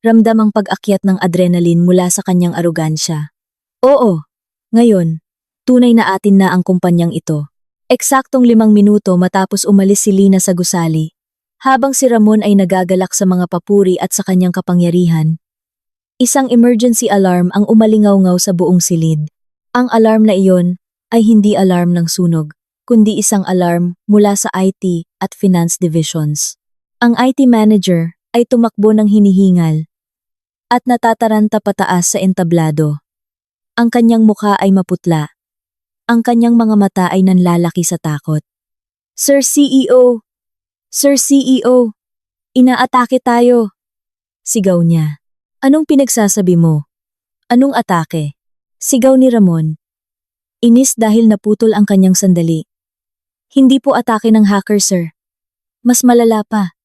Ramdam ang pag-akyat ng adrenaline mula sa kanyang arogansya. Oo, ngayon, tunay na atin na ang kumpanyang ito. Eksaktong 5 minuto matapos umalis si Lina sa gusali. Habang si Ramon ay nagagalak sa mga papuri at sa kanyang kapangyarihan, isang emergency alarm ang umalingaw-ngaw sa buong silid. Ang alarm na iyon ay hindi alarm ng sunog, kundi isang alarm mula sa IT at Finance Divisions. Ang IT manager ay tumakbo ng hinihingal at natataranta pataas sa entablado. Ang kanyang mukha ay maputla. Ang kanyang mga mata ay nanlalaki sa takot. Sir CEO! Sir CEO! Inaatake tayo! Sigaw niya. Anong pinagsasabi mo? Anong atake? Sigaw ni Ramon. Inis dahil naputol ang kanyang sandali. Hindi po atake ng hacker, sir. Mas malala pa.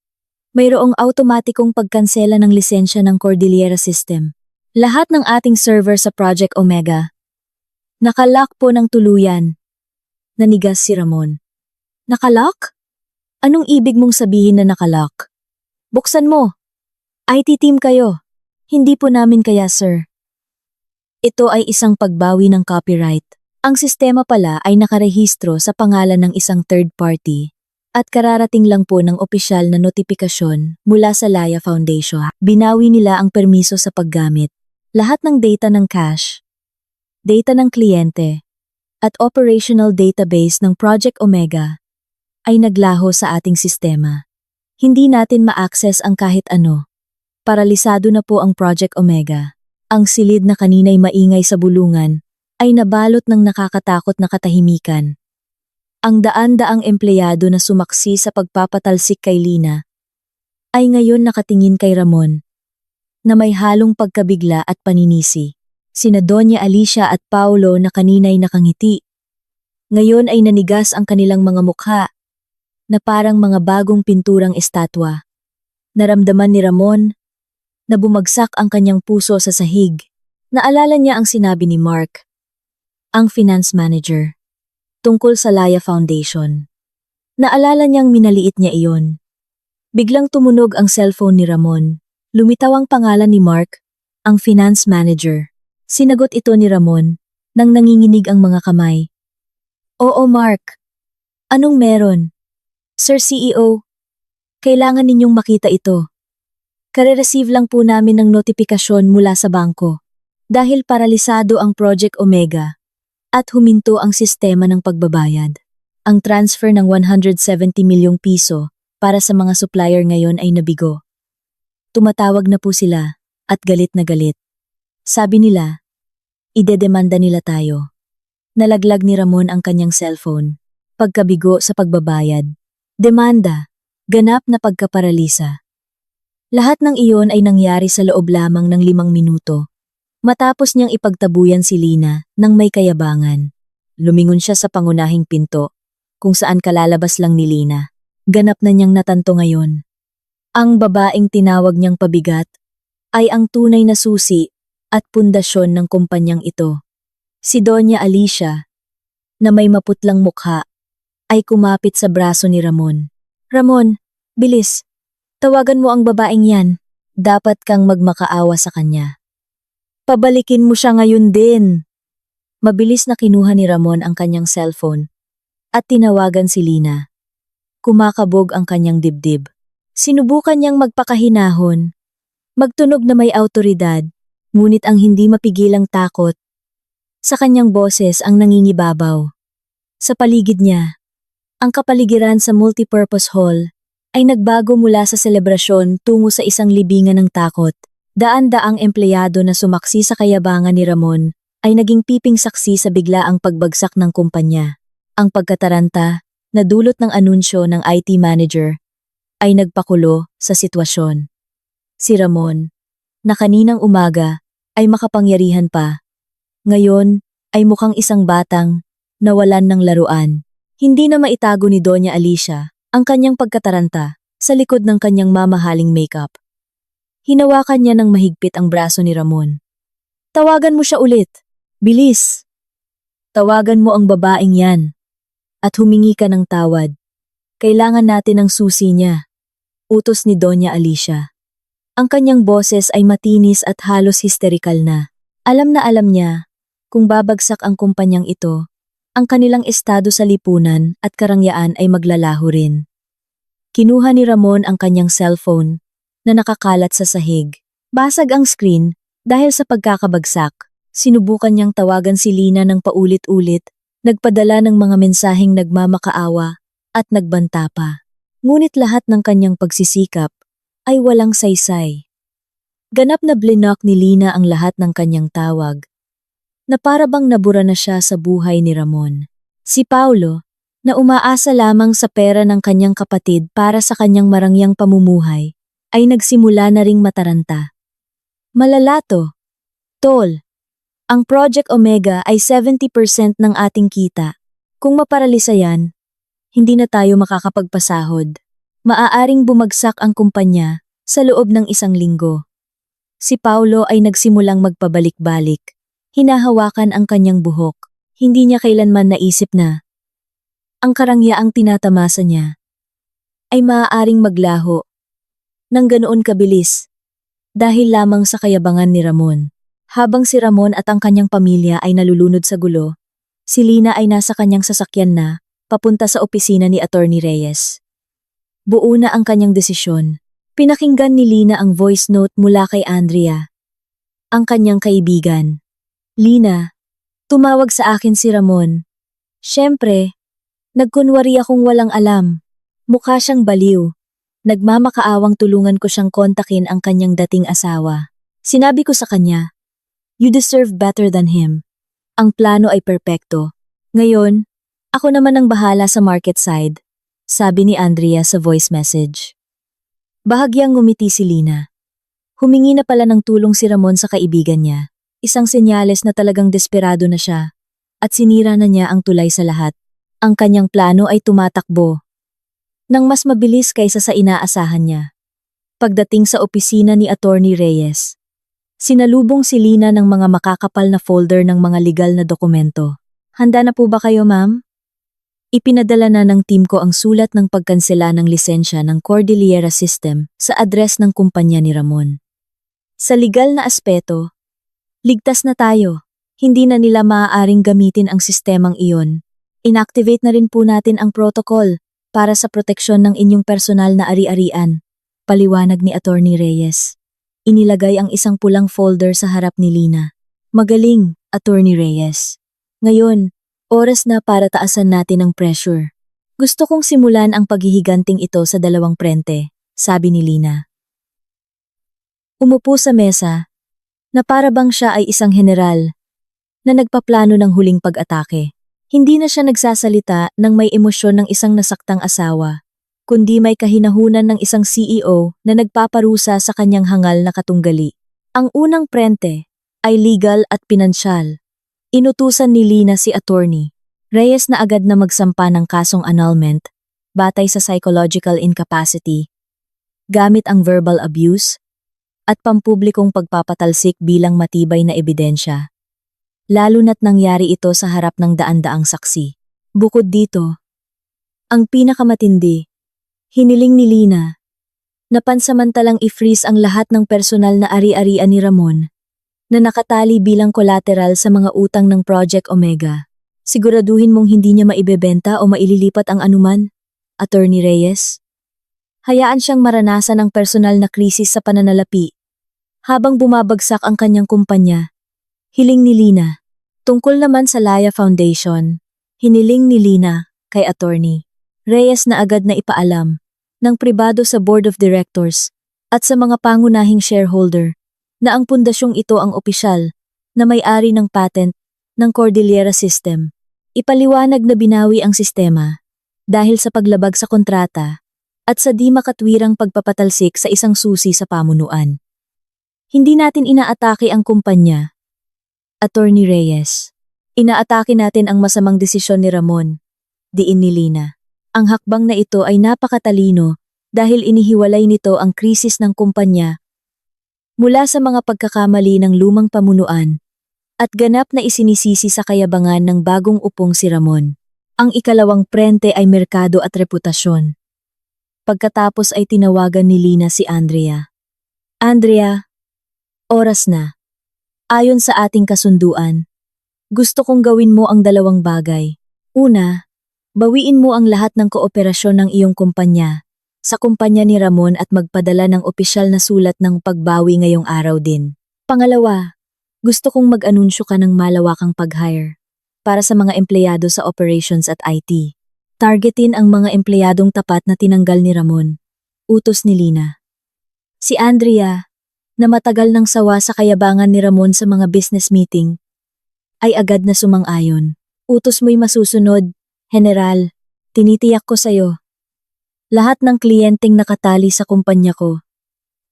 Mayroong automatikong pagkansela ng lisensya ng Cordillera System. Lahat ng ating server sa Project Omega. Nakalock po ng tuluyan. Nanigas si Ramon. Nakalock? Anong ibig mong sabihin na nakalock? Buksan mo. IT team kayo. Hindi po namin kaya, sir. Ito ay isang pagbawi ng copyright. Ang sistema pala ay nakarehistro sa pangalan ng isang third party at kararating lang po ng opisyal na notifikasyon mula sa Laya Foundation. Binawi nila ang permiso sa paggamit. Lahat ng data ng cache, data ng kliyente, at operational database ng Project Omega ay naglaho sa ating sistema. Hindi natin ma-access ang kahit ano. Paralisado na po ang Project Omega. Ang silid na kanina'y maingay sa bulungan ay nabalot ng nakakatakot na katahimikan. Ang daan-daang empleyado na sumaksi sa pagpapatalsik kay Lina ay ngayon nakatingin kay Ramon na may halong pagkabigla at paninisi. Sina Doña Alicia at Paulo na kanina'y nakangiti. Ngayon ay nanigas ang kanilang mga mukha na parang mga bagong pinturang estatwa. Naramdaman ni Ramon na bumagsak ang kanyang puso sa sahig. Naalala niya ang sinabi ni Mark, ang finance manager, tungkol sa Laya Foundation. Naalala niyang minaliit niya iyon. Biglang tumunog ang cellphone ni Ramon. Lumitaw ang pangalan ni Mark, ang finance manager. Sinagot ito ni Ramon nang nanginginig ang mga kamay. Oo, Mark. Anong meron? Sir CEO, kailangan ninyong makita ito. Kare-receive lang po namin ng notifikasyon mula sa bangko. dahil paralisado ang Project Omega at huminto ang sistema ng pagbabayad. Ang transfer ng 170 milyong piso para sa mga supplier ngayon ay nabigo. Tumatawag na po sila at galit na galit. Sabi nila, idedemanda nila tayo. Nalaglag ni Ramon ang kanyang cellphone. Pagkabigo sa pagbabayad. Demanda. Ganap na pagkaparalisa. Lahat ng iyon ay nangyari sa loob lamang ng 5 minuto. Matapos niyang ipagtabuyan si Lina ng may kayabangan. Lumingon siya sa pangunahing pinto, kung saan kalalabas lang ni Lina. Ganap na niyang natanto ngayon. Ang babaeng tinawag niyang pabigat ay ang tunay na susi at pundasyon ng kumpanyang ito. Si Doña Alicia, na may maputlang mukha, ay kumapit sa braso ni Ramon. Ramon, bilis. Tawagan mo ang babaeng yan. Dapat kang magmakaawa sa kanya. Pabalikin mo siya ngayon din. Mabilis na kinuha ni Ramon ang kanyang cellphone at tinawagan si Lina. Kumakabog ang kanyang dibdib. Sinubukan niyang magpakahinahon, magtunog na may awtoridad, ngunit ang hindi mapigilang takot sa kanyang boses ang nangingibabaw. Sa paligid niya, ang kapaligiran sa multipurpose hall ay nagbago mula sa selebrasyon tungo sa isang libingan ng takot. Daan-daang empleyado na sumaksi sa kayabangan ni Ramon ay naging piping saksi sa biglaang pagbagsak ng kumpanya. Ang pagkataranta na dulot ng anunsyo ng IT manager ay nagpakulo sa sitwasyon. Si Ramon, na kaninang umaga ay makapangyarihan pa, ngayon ay mukhang isang batang nawalan ng laruan. Hindi na maitago ni Doña Alicia ang kanyang pagkataranta sa likod ng kanyang mamahaling makeup. Hinawakan niya ng mahigpit ang braso ni Ramon. Tawagan mo siya ulit. Bilis. Tawagan mo ang babaeng yan. At humingi ka ng tawad. Kailangan natin ang susi niya. Utos ni Doña Alicia. Ang kanyang boses ay matinis at halos histerikal na. Alam niya kung babagsak ang kumpanyang ito, ang kanilang estado sa lipunan at karangyaan ay maglalaho rin. Kinuha ni Ramon ang kanyang cellphone na nakakalat sa sahig. Basag ang screen dahil sa pagkakabagsak. Sinubukan niyang tawagan si Lina ng paulit-ulit, nagpadala ng mga mensaheng nagmamakaawa at nagbanta pa. Ngunit lahat ng kanyang pagsisikap ay walang saysay. Ganap na blinok ni Lina ang lahat ng kanyang tawag, na para bang nabura na siya sa buhay ni Ramon. Si Paulo, na umaasa lamang sa pera ng kanyang kapatid para sa kanyang marangyang pamumuhay, ay nagsimula na ring mataranta. Malalato. Tol, ang Project Omega ay 70% ng ating kita. Kung maparalisa yan, hindi na tayo makakapagpasahod. Maaaring bumagsak ang kumpanya sa loob ng 1 linggo. Si Paulo ay nagsimulang magpabalik-balik. Hinahawakan ang kanyang buhok. Hindi niya kailanman naisip na ang karangyaang tinatamasa niya ay maaaring maglaho nang ganoon kabilis dahil lamang sa kayabangan ni Ramon. Habang si Ramon at ang kanyang pamilya ay nalulunod sa gulo, si Lina ay nasa kanyang sasakyan na papunta sa opisina ni Attorney Reyes. Buo na ang kanyang desisyon. Pinakinggan ni Lina ang voice note mula kay Andrea, ang kanyang kaibigan. Lina, tumawag sa akin si Ramon. Siyempre, nagkunwari akong walang alam. Mukha siyang baliw. Nagmamakaawang tulungan ko siyang kontakin ang kanyang dating asawa. Sinabi ko sa kanya, you deserve better than him. Ang plano ay perpekto. Ngayon, ako naman ang bahala sa market side, sabi ni Andrea sa voice message. Bahagyang ngumiti si Lina. Humingi na pala ng tulong si Ramon sa kaibigan niya. Isang senyales na talagang desperado na siya at sinira na niya ang tulay sa lahat. Ang kanyang plano ay tumatakbo nang mas mabilis kaysa sa inaasahan niya. Pagdating sa opisina ni Attorney Reyes, sinalubong si Lina ng mga makakapal na folder ng mga legal na dokumento. Handa na po ba kayo, ma'am? Ipinadala na ng team ko ang sulat ng pagkansela ng lisensya ng Cordillera System sa address ng kumpanya ni Ramon. Sa legal na aspeto, ligtas na tayo. Hindi na nila maaaring gamitin ang sistemang iyon. Inactivate na rin po natin ang protocol para sa proteksyon ng inyong personal na ari-arian, paliwanag ni Attorney Reyes. Inilagay ang isang pulang folder sa harap ni Lina. Magaling, Attorney Reyes. Ngayon, oras na para taasan natin ang pressure. Gusto kong simulan ang paghihiganting ito sa dalawang prente, sabi ni Lina. Umupo sa mesa, na para bang siya ay isang general na nagpaplano ng huling pag-atake. Hindi na siya nagsasalita ng may emosyon ng isang nasaktang asawa, kundi may kahinahunan ng isang CEO na nagpaparusa sa kanyang hangal na katunggali. Ang unang prente ay legal at pinansyal. Inutusan ni Lina si Attorney Reyes na agad na magsampa ng kasong annulment batay sa psychological incapacity, gamit ang verbal abuse at pampublikong pagpapatalsik bilang matibay na ebidensya. Lalo na't nangyari ito sa harap ng daan-daang saksi. Bukod dito, ang pinakamatindi, hiniling ni Lina na pansamantalang i-freeze ang lahat ng personal na ari-arian ni Ramon na nakatali bilang collateral sa mga utang ng Project Omega. Siguraduhin mong hindi niya maibebenta o maililipat ang anuman, Attorney Reyes. Hayaan siyang maranasan ang personal na krisis sa pananalapi habang bumabagsak ang kanyang kumpanya. Hiling ni Lina. Tungkol naman sa Laya Foundation, hiniling ni Lina kay Attorney Reyes na agad na ipaalam ng pribado sa Board of Directors at sa mga pangunahing shareholder na ang pundasyong ito ang opisyal na may-ari ng patent ng Cordillera System. Ipaliwanag na binawi ang sistema dahil sa paglabag sa kontrata at sa di makatwirang pagpapatalsik sa isang susi sa pamunuan. Hindi natin inaatake ang kumpanya, Attorney Reyes. Inaatake natin ang masamang desisyon ni Ramon, diin ni Lina. Ang hakbang na ito ay napakatalino dahil inihiwalay nito ang krisis ng kumpanya mula sa mga pagkakamali ng lumang pamunuan at ganap na isinisisi sa kayabangan ng bagong upong si Ramon. Ang ikalawang prente ay merkado at reputasyon. Pagkatapos ay tinawagan ni Lina si Andrea. Andrea, oras na. Ayon sa ating kasunduan, gusto kong gawin mo ang dalawang bagay. Una, bawiin mo ang lahat ng kooperasyon ng iyong kumpanya sa kumpanya ni Ramon at magpadala ng opisyal na sulat ng pagbawi ngayong araw din. Pangalawa, gusto kong mag-anunsyo ka ng malawakang pag-hire para sa mga empleyado sa operations at IT. Targetin ang mga empleyadong tapat na tinanggal ni Ramon. Utos ni Lina. Si Andrea, na matagal nang sawa sa kayabangan ni Ramon sa mga business meeting, ay agad na sumang-ayon. Utos mo'y masusunod, General. Tinitiyak ko sa'yo. Lahat ng kliyenteng nakatali sa kumpanya ko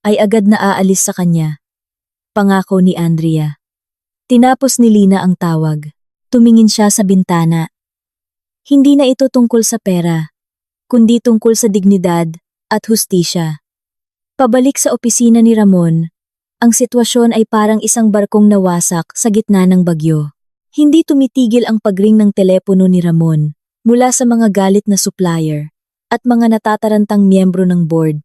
ay agad na aalis sa kanya. Pangako ni Andrea. Tinapos ni Lina ang tawag. Tumingin siya sa bintana. Hindi na ito tungkol sa pera, kundi tungkol sa dignidad at hustisya. Pabalik sa opisina ni Ramon, ang sitwasyon ay parang isang barkong nawasak sa gitna ng bagyo. Hindi tumitigil ang pagring ng telepono ni Ramon mula sa mga galit na supplier at mga natatarantang miyembro ng board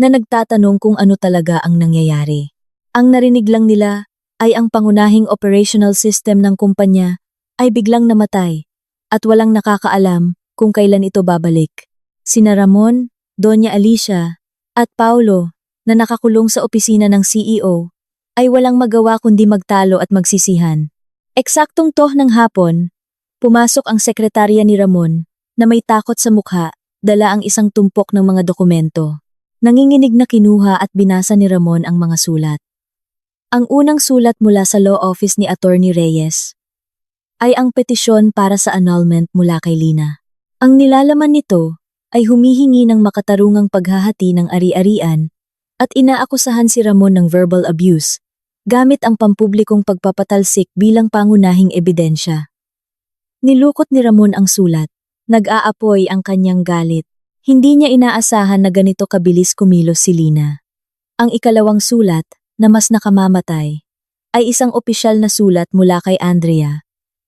na nagtatanong kung ano talaga ang nangyayari. Ang narinig lang nila ay ang pangunahing operational system ng kumpanya ay biglang namatay at walang nakakaalam kung kailan ito babalik. Sina Ramon, Doña Alicia at Paulo na nakakulong sa opisina ng CEO, ay walang magawa kundi magtalo at magsisihan. Eksaktong ng hapon, pumasok ang sekretarya ni Ramon na may takot sa mukha, dala ang isang tumpok ng mga dokumento. Nanginginig na kinuha at binasa ni Ramon ang mga sulat. Ang unang sulat mula sa law office ni Attorney Reyes ay ang petisyon para sa annulment mula kay Lina. Ang nilalaman nito ay humihingi ng makatarungang paghahati ng ari-arian at inaakusahan si Ramon ng verbal abuse, gamit ang pampublikong pagpapatalsik bilang pangunahing ebidensya. Nilukot ni Ramon ang sulat. Nag-aapoy ang kanyang galit. Hindi niya inaasahan na ganito kabilis kumilos si Lina. Ang ikalawang sulat, na mas nakamamatay, ay isang opisyal na sulat mula kay Andrea,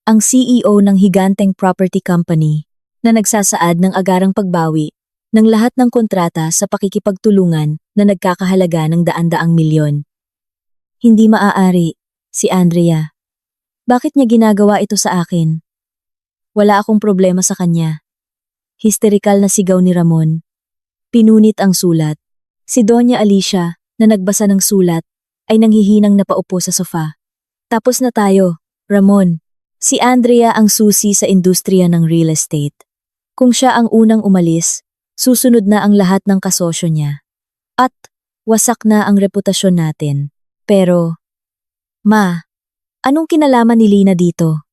ang CEO ng higanteng property company, na nagsasaad ng agarang pagbawi ng lahat ng kontrata sa pakikipagtulungan na nagkakahalaga ng daan-daang milyon. Hindi maaari, si Andrea. Bakit niya ginagawa ito sa akin? Wala akong problema sa kanya. Histerikal na sigaw ni Ramon. Pinunit ang sulat. Si Doña Alicia, na nagbasa ng sulat, ay nanghihinang napaupo sa sofa. Tapos na tayo, Ramon. Si Andrea ang susi sa industriya ng real estate. Kung siya ang unang umalis, susunod na ang lahat ng kasosyo niya. At wasak na ang reputasyon natin. Pero, Ma, anong kinalaman ni Lina dito?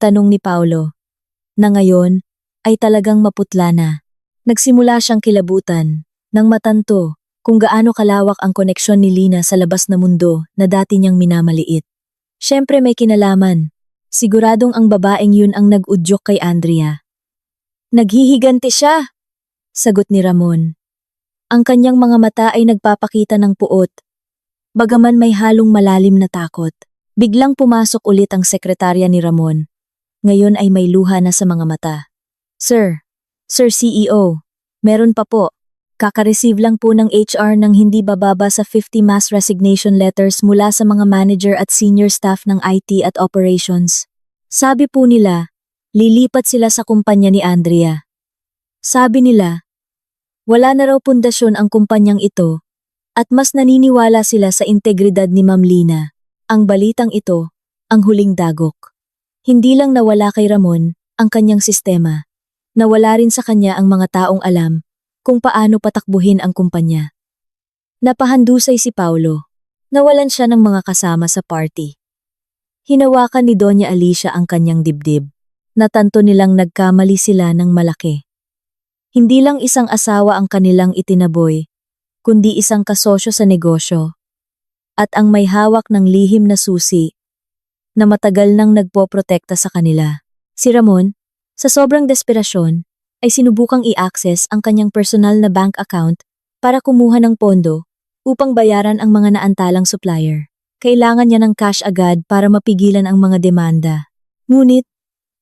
Tanong ni Paulo, na ngayon ay talagang maputla na. Nagsimula siyang kilabutan nang matanto kung gaano kalawak ang koneksyon ni Lina sa labas na mundo na dati niyang minamaliit. Siyempre may kinalaman. Siguradong ang babaeng yun ang nag-udyok kay Andrea. Naghihiganti siya, sagot ni Ramon. Ang kanyang mga mata ay nagpapakita ng puot. Bagaman may halong malalim na takot, biglang pumasok ulit ang sekretarya ni Ramon. Ngayon ay may luha na sa mga mata. Sir CEO, meron pa po. Kaka-receive lang po ng HR ng hindi bababa sa 50 mass resignation letters mula sa mga manager at senior staff ng IT at operations. Sabi po nila, lilipat sila sa kumpanya ni Andrea. Sabi nila, wala na raw pundasyon ang kumpanyang ito at mas naniniwala sila sa integridad ni Ma'am Lina. Ang balitang ito, ang huling dagok. Hindi lang nawala kay Ramon ang kanyang sistema. Nawala rin sa kanya ang mga taong alam kung paano patakbuhin ang kumpanya. Napahandusay si Paulo. Nawalan siya ng mga kasama sa party. Hinawakan ni Doña Alicia ang kanyang dibdib. Natanto nilang nagkamali sila ng malaki. Hindi lang isang asawa ang kanilang itinaboy, kundi isang kasosyo sa negosyo. At ang may hawak ng lihim na susi na matagal nang nagpoprotekta sa kanila. Si Ramon, sa sobrang desperasyon, ay sinubukang i-access ang kanyang personal na bank account para kumuha ng pondo upang bayaran ang mga naantalang supplier. Kailangan niya ng cash agad para mapigilan ang mga demanda. Ngunit,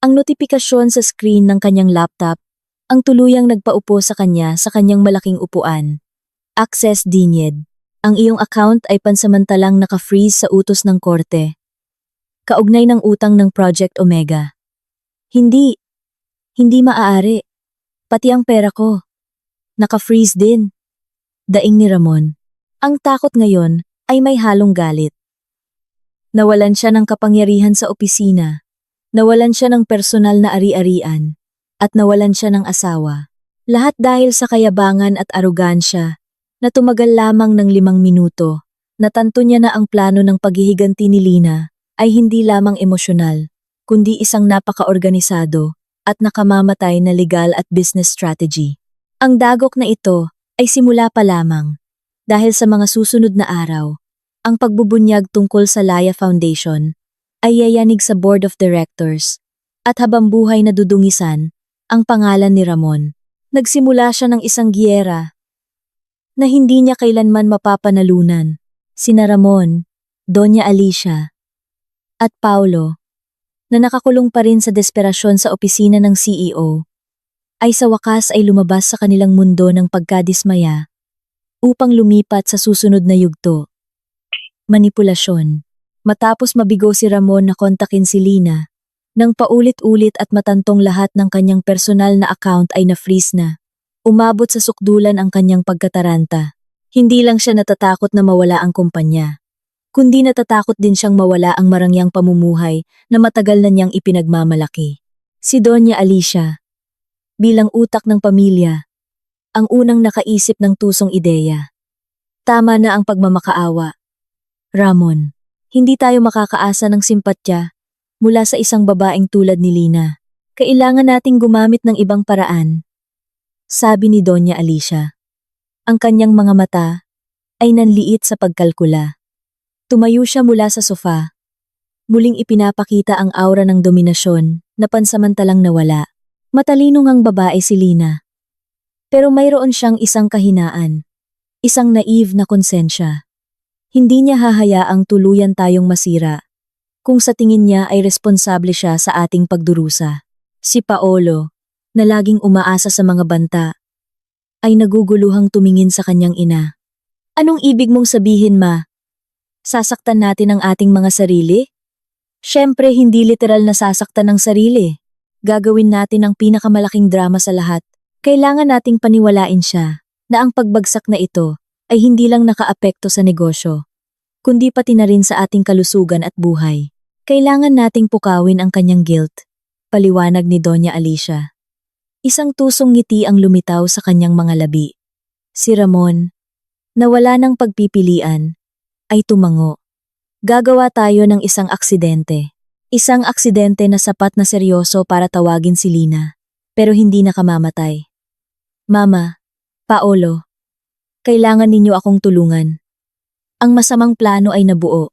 ang notifikasyon sa screen ng kanyang laptop ang tuluyang nagpaupo sa kanyang malaking upuan. Access denied. Ang iyong account ay pansamantalang naka-freeze sa utos ng korte. Kaugnay ng utang ng Project Omega. Hindi maaari. Pati ang pera ko. Naka-freeze din. Daing ni Ramon. Ang takot ngayon ay may halong galit. Nawalan siya ng kapangyarihan sa opisina. Nawalan siya ng personal na ari-arian. At nawalan siya ng asawa. Lahat dahil sa kayabangan at arogansya na tumagal lamang ng 5 minuto. Natanto niya na ang plano ng paghihiganti ni Lina ay hindi lamang emosyonal, kundi isang napaka-organisado at nakamamatay na legal at business strategy. Ang dagok na ito ay simula pa lamang dahil sa mga susunod na araw, ang pagbubunyag tungkol sa Laya Foundation ay yayanig sa Board of Directors at habang buhay na dudungisan ang pangalan ni Ramon. Nagsimula siya ng isang giyera na hindi niya kailanman mapapanalunan. Sina Ramon, Doña Alicia at Paulo, na nakakulong pa rin sa desperasyon sa opisina ng CEO, ay sa wakas ay lumabas sa kanilang mundo ng pagkadismaya upang lumipat sa susunod na yugto. Manipulasyon. Matapos mabigo si Ramon na kontakin si Lina, nang paulit-ulit at matantong lahat ng kanyang personal na account ay na-freeze na, umabot sa sukdulan ang kanyang pagkataranta. Hindi lang siya natatakot na mawala ang kumpanya, kundi natatakot din siyang mawala ang marangyang pamumuhay na matagal na niyang ipinagmamalaki. Si Doña Alicia, bilang utak ng pamilya, ang unang nakaisip ng tusong ideya. Tama na ang pagmamakaawa. Ramon, hindi tayo makakaasa ng simpatya mula sa isang babaeng tulad ni Lina. Kailangan nating gumamit ng ibang paraan, sabi ni Doña Alicia. Ang kanyang mga mata ay nanliit sa pagkalkula. Tumayo siya mula sa sofa. Muling ipinapakita ang aura ng dominasyon na pansamantalang nawala. Matalino ngang babae si Lina. Pero mayroon siyang isang kahinaan. Isang naive na konsensya. Hindi niya hahayaang tuluyan tayong masira kung sa tingin niya ay responsable siya sa ating pagdurusa. Si Paolo, na laging umaasa sa mga banta, ay naguguluhang tumingin sa kanyang ina. Anong ibig mong sabihin, Ma? Sasaktan natin ang ating mga sarili? Siyempre, hindi literal na sasaktan ng sarili. Gagawin natin ang pinakamalaking drama sa lahat. Kailangan nating paniwalain siya na ang pagbagsak na ito ay hindi lang nakaapekto sa negosyo, kundi pati na rin sa ating kalusugan at buhay. Kailangan nating pukawin ang kanyang guilt, paliwanag ni Doña Alicia. Isang tusong ngiti ang lumitaw sa kanyang mga labi. Si Ramon, na wala ng pagpipilian, ay tumango. Gagawa tayo ng isang aksidente. Isang aksidente na sapat na seryoso para tawagin si Lina, pero hindi nakamamatay. Mama, Paolo, kailangan ninyo akong tulungan. Ang masamang plano ay nabuo.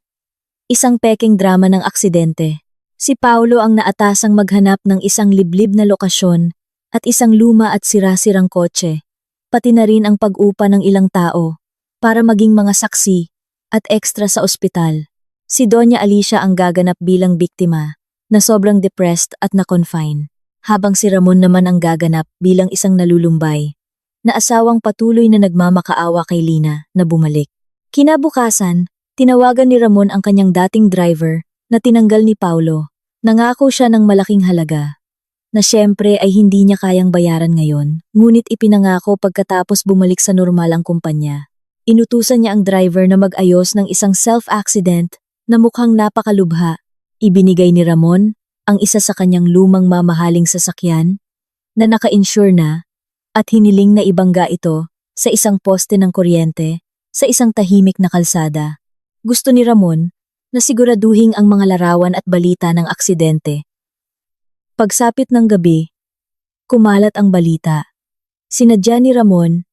Isang peking drama ng aksidente. Si Paolo ang naatasang maghanap ng isang liblib na lokasyon at isang luma at sira-sirang kotse, pati na rin ang pag-upa ng ilang tao para maging mga saksi at ekstra sa ospital. Si Doña Alicia ang gaganap bilang biktima na sobrang depressed at na-confine, habang si Ramon naman ang gaganap bilang isang nalulumbay na asawang patuloy na nagmamakaawa kay Lina na bumalik. Kinabukasan, tinawagan ni Ramon ang kanyang dating driver na tinanggal ni Paolo. Nangako siya ng malaking halaga na siyempre ay hindi niya kayang bayaran ngayon, ngunit ipinangako pagkatapos bumalik sa normal ang kumpanya. Inutusan niya ang driver na mag-ayos ng isang self-accident na mukhang napakalubha. Ibinigay ni Ramon ang isa sa kanyang lumang mamahaling sasakyan na naka-insure na at hiniling na ibangga ito sa isang poste ng kuryente sa isang tahimik na kalsada. Gusto ni Ramon na siguraduhin ang mga larawan at balita ng aksidente. Pagsapit ng gabi, kumalat ang balita. Sinadya ni Ramon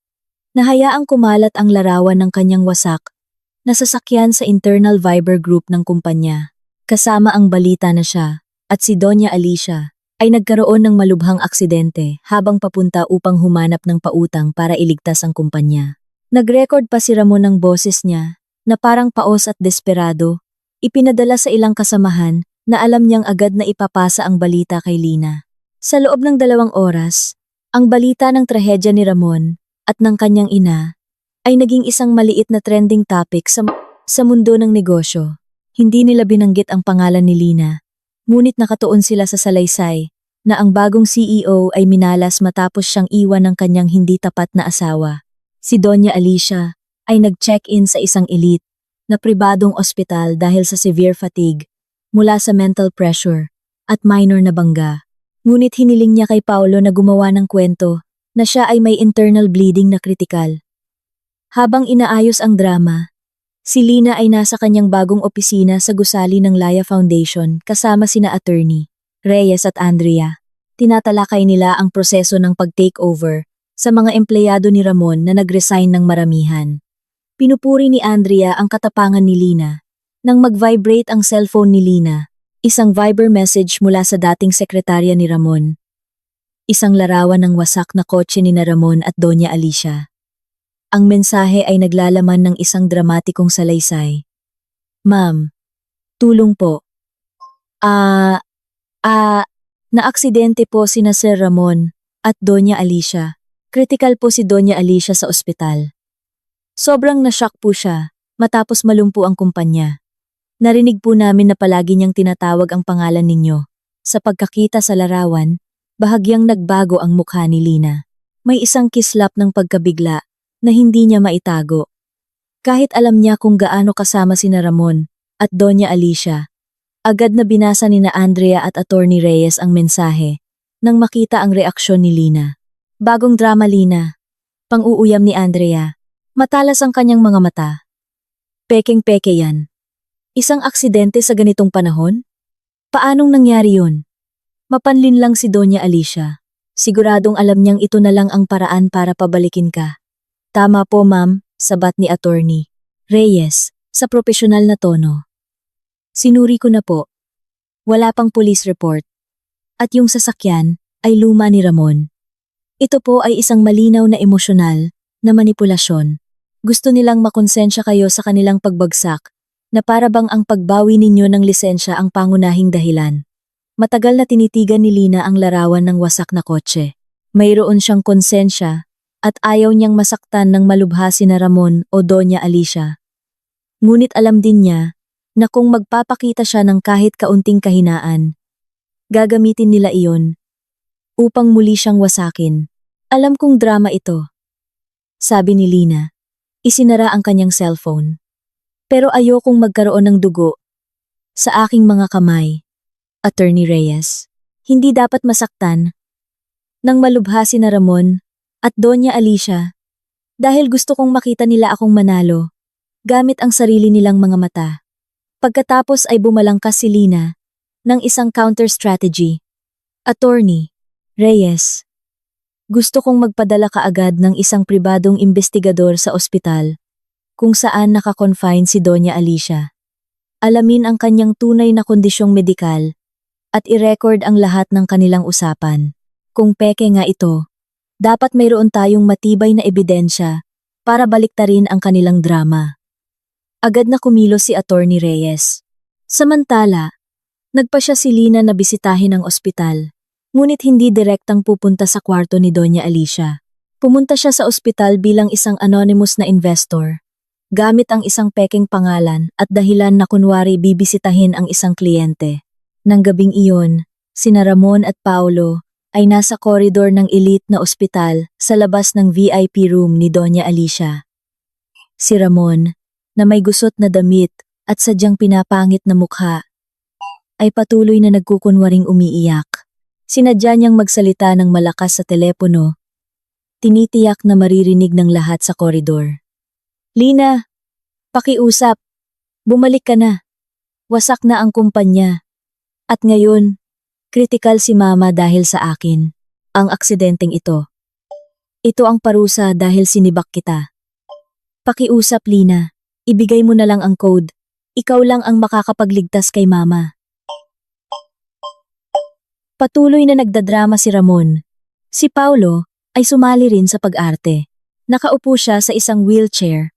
na hayaang kumalat ang larawan ng kanyang wasak na sasakyan sa internal Viber group ng kumpanya. Kasama ang balita na siya at si Doña Alicia ay nagkaroon ng malubhang aksidente habang papunta upang humanap ng pautang para iligtas ang kumpanya. Nag-record pa si Ramon ng boses niya na parang paos at desperado, ipinadala sa ilang kasamahan na alam niyang agad na ipapasa ang balita kay Lina. Sa loob ng 2 oras, ang balita ng trahedya ni Ramon at ng kanyang ina ay naging isang maliit na trending topic sa mundo ng negosyo. Hindi nila binanggit ang pangalan ni Lina, ngunit nakatuon sila sa salaysay na ang bagong CEO ay minalas matapos siyang iwan ng kanyang hindi tapat na asawa. Si Doña Alicia ay nag-check-in sa isang elite na pribadong ospital dahil sa severe fatigue mula sa mental pressure at minor na bangga. Ngunit hiniling niya kay Paolo na gumawa ng kwento na siya ay may internal bleeding na kritikal. Habang inaayos ang drama, si Lina ay nasa kanyang bagong opisina sa gusali ng Laya Foundation kasama sina attorney Reyes at Andrea. Tinatalakay nila ang proseso ng pag-takeover sa mga empleyado ni Ramon na nag-resign ng maramihan. Pinupuri ni Andrea ang katapangan ni Lina nang mag-vibrate ang cellphone ni Lina, isang Viber message mula sa dating sekretarya ni Ramon. Isang larawan ng wasak na kotse ni Ramon at Doña Alicia. Ang mensahe ay naglalaman ng isang dramatikong salaysay. Ma'am, tulong po. Naaksidente po sina Sir Ramon at Doña Alicia. Kritikal po si Doña Alicia sa ospital. Sobrang na-shock po siya matapos malumpo ang kumpanya. Narinig po namin na palagi niyang tinatawag ang pangalan ninyo. Sa pagkakita sa larawan, bahagyang nagbago ang mukha ni Lina. May isang kislap ng pagkabigla na hindi niya maitago. Kahit alam niya kung gaano kasama sina Ramon at Doña Alicia, agad na binasa ni na Andrea at Attorney Reyes ang mensahe nang makita ang reaksyon ni Lina. Bagong drama Lina, pang-uuyam ni Andrea. Matalas ang kanyang mga mata. Pekeng-peke yan. Isang aksidente sa ganitong panahon? Paanong nangyari yun? Mapanlin lang si Doña Alicia. Siguradong alam niyang ito na lang ang paraan para pabalikin ka. Tama po ma'am, sabat ni Attorney Reyes sa propesyonal na tono. Sinuri ko na po. Wala pang police report. At yung sasakyan ay luma ni Ramon. Ito po ay isang malinaw na emosyonal na manipulasyon. Gusto nilang makonsensya kayo sa kanilang pagbagsak na para bang ang pagbawi ninyo ng lisensya ang pangunahing dahilan. Matagal na tinitigan ni Lina ang larawan ng wasak na kotse. Mayroon siyang konsensya at ayaw niyang masaktan ng malubha sina Ramon o Doña Alicia. Ngunit alam din niya na kung magpapakita siya ng kahit kaunting kahinaan, gagamitin nila iyon upang muli siyang wasakin. Alam kong drama ito, sabi ni Lina. Isinara ang kanyang cellphone. Pero ayokong magkaroon ng dugo sa aking mga kamay. Attorney Reyes, hindi dapat masaktan nang malubha si na Ramon at Doña Alicia dahil gusto kong makita nila akong manalo gamit ang sarili nilang mga mata. Pagkatapos ay bumalangkas si Lina ng isang counter strategy. Attorney Reyes, gusto kong magpadala kaagad ng isang pribadong investigador sa ospital kung saan nakakonfine si Doña Alicia. Alamin ang kanyang tunay na kondisyong medikal at i-record ang lahat ng kanilang usapan. Kung peke nga ito, dapat mayroon tayong matibay na ebidensya para baliktarin ang kanilang drama. Agad na kumilos si Attorney Reyes. Samantala, nagpasya si Lina na bisitahin ang ospital, ngunit hindi direktang pupunta sa kwarto ni Doña Alicia. Pumunta siya sa ospital bilang isang anonymous na investor, gamit ang isang pekeng pangalan at dahilan na kunwari bibisitahin ang isang kliyente. Nang gabing iyon, sina Ramon at Paulo ay nasa koridor ng elite na ospital sa labas ng VIP room ni Doña Alicia. Si Ramon, na may gusot na damit at sadyang pinapangit na mukha, ay patuloy na nagkukunwaring umiiyak. Sinadya niyang magsalita ng malakas sa telepono. Tinitiyak na maririnig ng lahat sa koridor. Lina, pakiusap. Bumalik ka na. Wasak na ang kumpanya. At ngayon, kritikal si Mama dahil sa akin. Ang aksidenteng ito. Ito ang parusa dahil sinibak kita. Pakiusap, Lina. Ibigay mo na lang ang code. Ikaw lang ang makakapagligtas kay Mama. Patuloy na nagdadrama si Ramon. Si Paulo ay sumali rin sa pag-arte. Nakaupo siya sa isang wheelchair.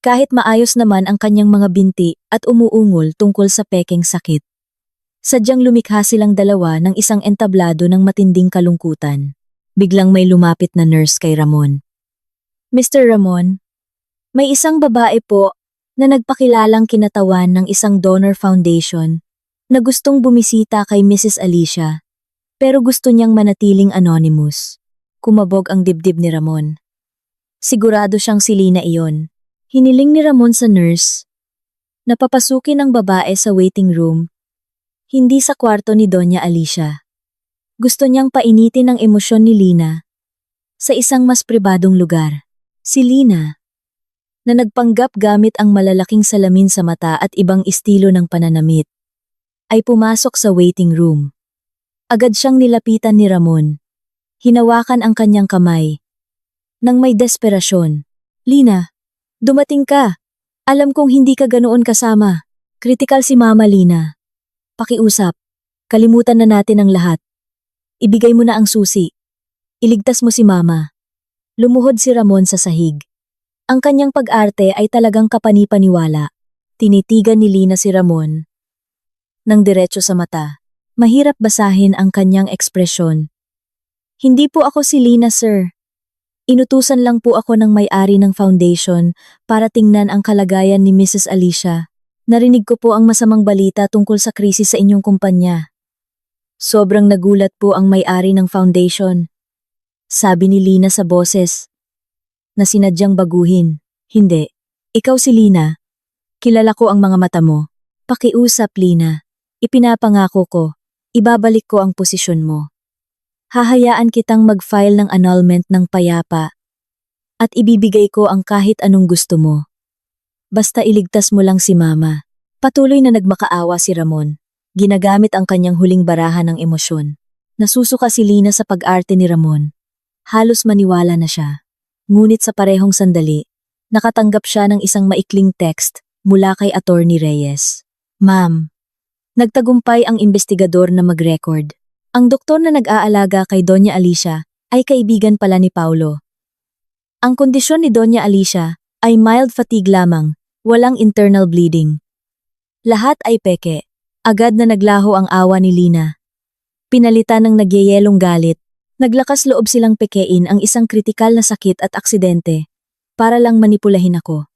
Kahit maayos naman ang kanyang mga binti at umuungol tungkol sa pekeng sakit. Sadyang lumikha silang dalawa ng isang entablado ng matinding kalungkutan. Biglang may lumapit na nurse kay Ramon. Mr. Ramon, may isang babae po na nagpakilalang kinatawan ng isang donor foundation na gustong bumisita kay Mrs. Alicia, pero gusto niyang manatiling anonymous. Kumabog ang dibdib ni Ramon. Sigurado siyang si Lina iyon. Hiniling ni Ramon sa nurse na papasukin ang babae sa waiting room, hindi sa kwarto ni Doña Alicia. Gusto niyang painitin ang emosyon ni Lina sa isang mas pribadong lugar. Si Lina, na nagpanggap gamit ang malalaking salamin sa mata at ibang estilo ng pananamit, ay pumasok sa waiting room. Agad siyang nilapitan ni Ramon. Hinawakan ang kanyang kamay. Nang may desperasyon, Lina, dumating ka. Alam kong hindi ka ganoon kasama. Kritikal si Mama, Lina. Pakiusap. Kalimutan na natin ang lahat. Ibigay mo na ang susi. Iligtas mo si Mama. Lumuhod si Ramon sa sahig. Ang kanyang pag-arte ay talagang kapani-paniwala. Tinitigan ni Lina si Ramon nang diretso sa mata. Mahirap basahin ang kanyang ekspresyon. Hindi po ako si Lina, sir. Inutusan lang po ako ng may-ari ng foundation para tingnan ang kalagayan ni Mrs. Alicia. Narinig ko po ang masamang balita tungkol sa krisis sa inyong kumpanya. Sobrang nagulat po ang may-ari ng foundation. Sabi ni Lina sa boses na sinadyang baguhin. Hindi. Ikaw si Lina. Kilala ko ang mga mata mo. Pakiusap, Lina. Ipinapangako ko. Ibabalik ko ang posisyon mo. Hahayaan kitang mag-file ng annulment ng payapa at ibibigay ko ang kahit anong gusto mo. Basta iligtas mo lang si Mama. Patuloy na nagmakaawa si Ramon. Ginagamit ang kanyang huling barahan ng emosyon. Nasusuka si Lina sa pag-arte ni Ramon. Halos maniwala na siya. Ngunit sa parehong sandali, nakatanggap siya ng isang maikling text mula kay Attorney Reyes. Ma'am, nagtagumpay ang investigador na mag-record. Ang doktor na nag-aalaga kay Doña Alicia ay kaibigan pala ni Paulo. Ang kondisyon ni Doña Alicia ay mild fatigue lamang, walang internal bleeding. Lahat ay peke. Agad na naglaho ang awa ni Lina. Pinalitan ng nagyayelong galit, naglakas loob silang pekein ang isang kritikal na sakit at aksidente para lang manipulahin ako.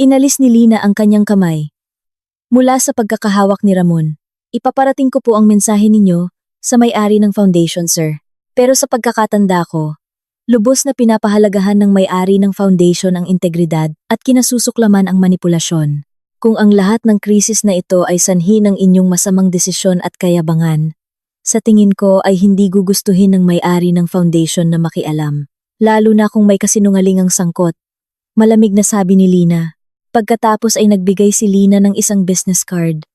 Inalis ni Lina ang kanyang kamay. Mula sa pagkakahawak ni Ramon, ipaparating ko po ang mensahe ninyo sa may-ari ng foundation, sir. Pero sa pagkakatanda ko, lubos na pinapahalagahan ng may-ari ng foundation ang integridad at kinasusuklaman ang manipulasyon. Kung ang lahat ng krisis na ito ay sanhi ng inyong masamang desisyon at kayabangan, sa tingin ko ay hindi gugustuhin ng may-ari ng foundation na makialam. Lalo na kung may kasinungalingang sangkot. Malamig na sabi ni Lina. Pagkatapos ay nagbigay si Lina ng isang business card.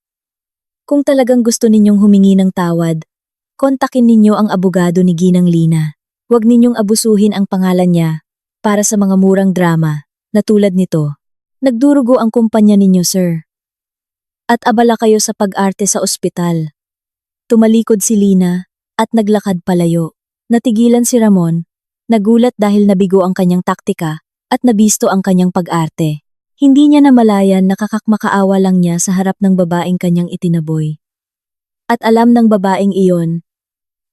Kung talagang gusto ninyong humingi ng tawad, kontakin ninyo ang abogado ni Ginang Lina. Huwag ninyong abusuhin ang pangalan niya para sa mga murang drama na tulad nito. Nagdurugo ang kumpanya ninyo, sir. At abala kayo sa pag-arte sa ospital. Tumalikod si Lina at naglakad palayo. Natigilan si Ramon, nagulat dahil nabigo ang kanyang taktika at nabisto ang kanyang pag-arte. Hindi niya namalayan na kakakmakaawa lang niya sa harap ng babaeng kanyang itinaboy. At alam ng babaeng iyon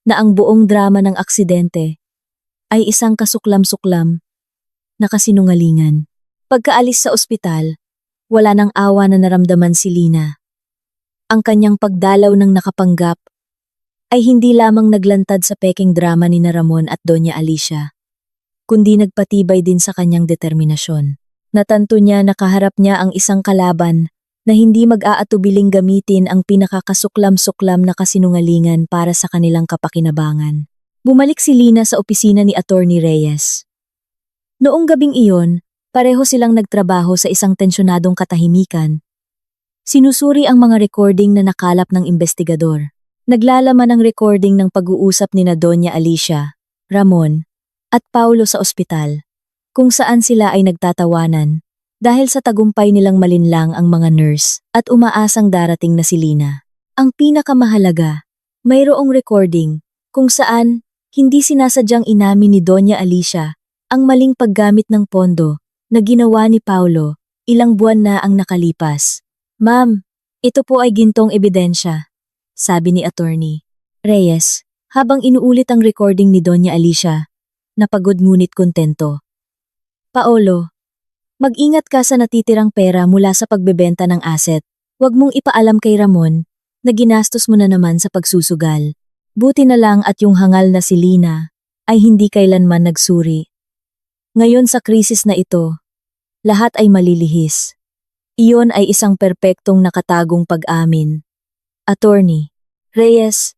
na ang buong drama ng aksidente ay isang kasuklam-suklam na kasinungalingan. Pagkaalis sa ospital, wala nang awa na naramdaman si Lina. Ang kanyang pagdalaw ng nakapanggap ay hindi lamang naglantad sa peking drama ni Ramon at Doña Alicia, kundi nagpatibay din sa kanyang determinasyon. Natanto niya na kaharap niya ang isang kalaban na hindi mag-aatubiling gamitin ang pinakakasuklam-suklam na kasinungalingan para sa kanilang kapakinabangan. Bumalik si Lina sa opisina ni Attorney Reyes. Noong gabing iyon, pareho silang nagtrabaho sa isang tensyonadong katahimikan. Sinusuri ang mga recording na nakalap ng investigador. Naglalaman ang recording ng pag-uusap ni na Doña Alicia, Ramon, at Paulo sa ospital, kung saan sila ay nagtatawanan dahil sa tagumpay nilang malinlang ang mga nurse at umaasang darating na si Lina. Ang pinakamahalaga, mayroong recording kung saan hindi sinasadyang inamin ni Doña Alicia ang maling paggamit ng pondo na ginawa ni Paulo ilang buwan na ang nakalipas. Ma'am, ito po ay gintong ebidensya, sabi ni Attorney Reyes habang inuulit ang recording ni Doña Alicia, napagod ngunit kontento. Paolo, mag-ingat ka sa natitirang pera mula sa pagbebenta ng asset. Huwag mong ipaalam kay Ramon na ginastos mo na naman sa pagsusugal. Buti na lang at yung hangal na si Lina ay hindi kailanman nagsuri. Ngayon sa krisis na ito, lahat ay malilihis. Iyon ay isang perpektong nakatagong pag-amin. Attorney Reyes,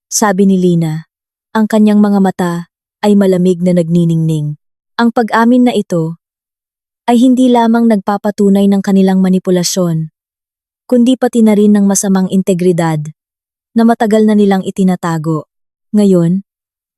sabi ni Lina, ang kanyang mga mata ay malamig na nagniningning. Ang pag-amin na ito ay hindi lamang nagpapatunay ng kanilang manipulasyon, kundi pati na rin ng masamang integridad na matagal na nilang itinatago. Ngayon,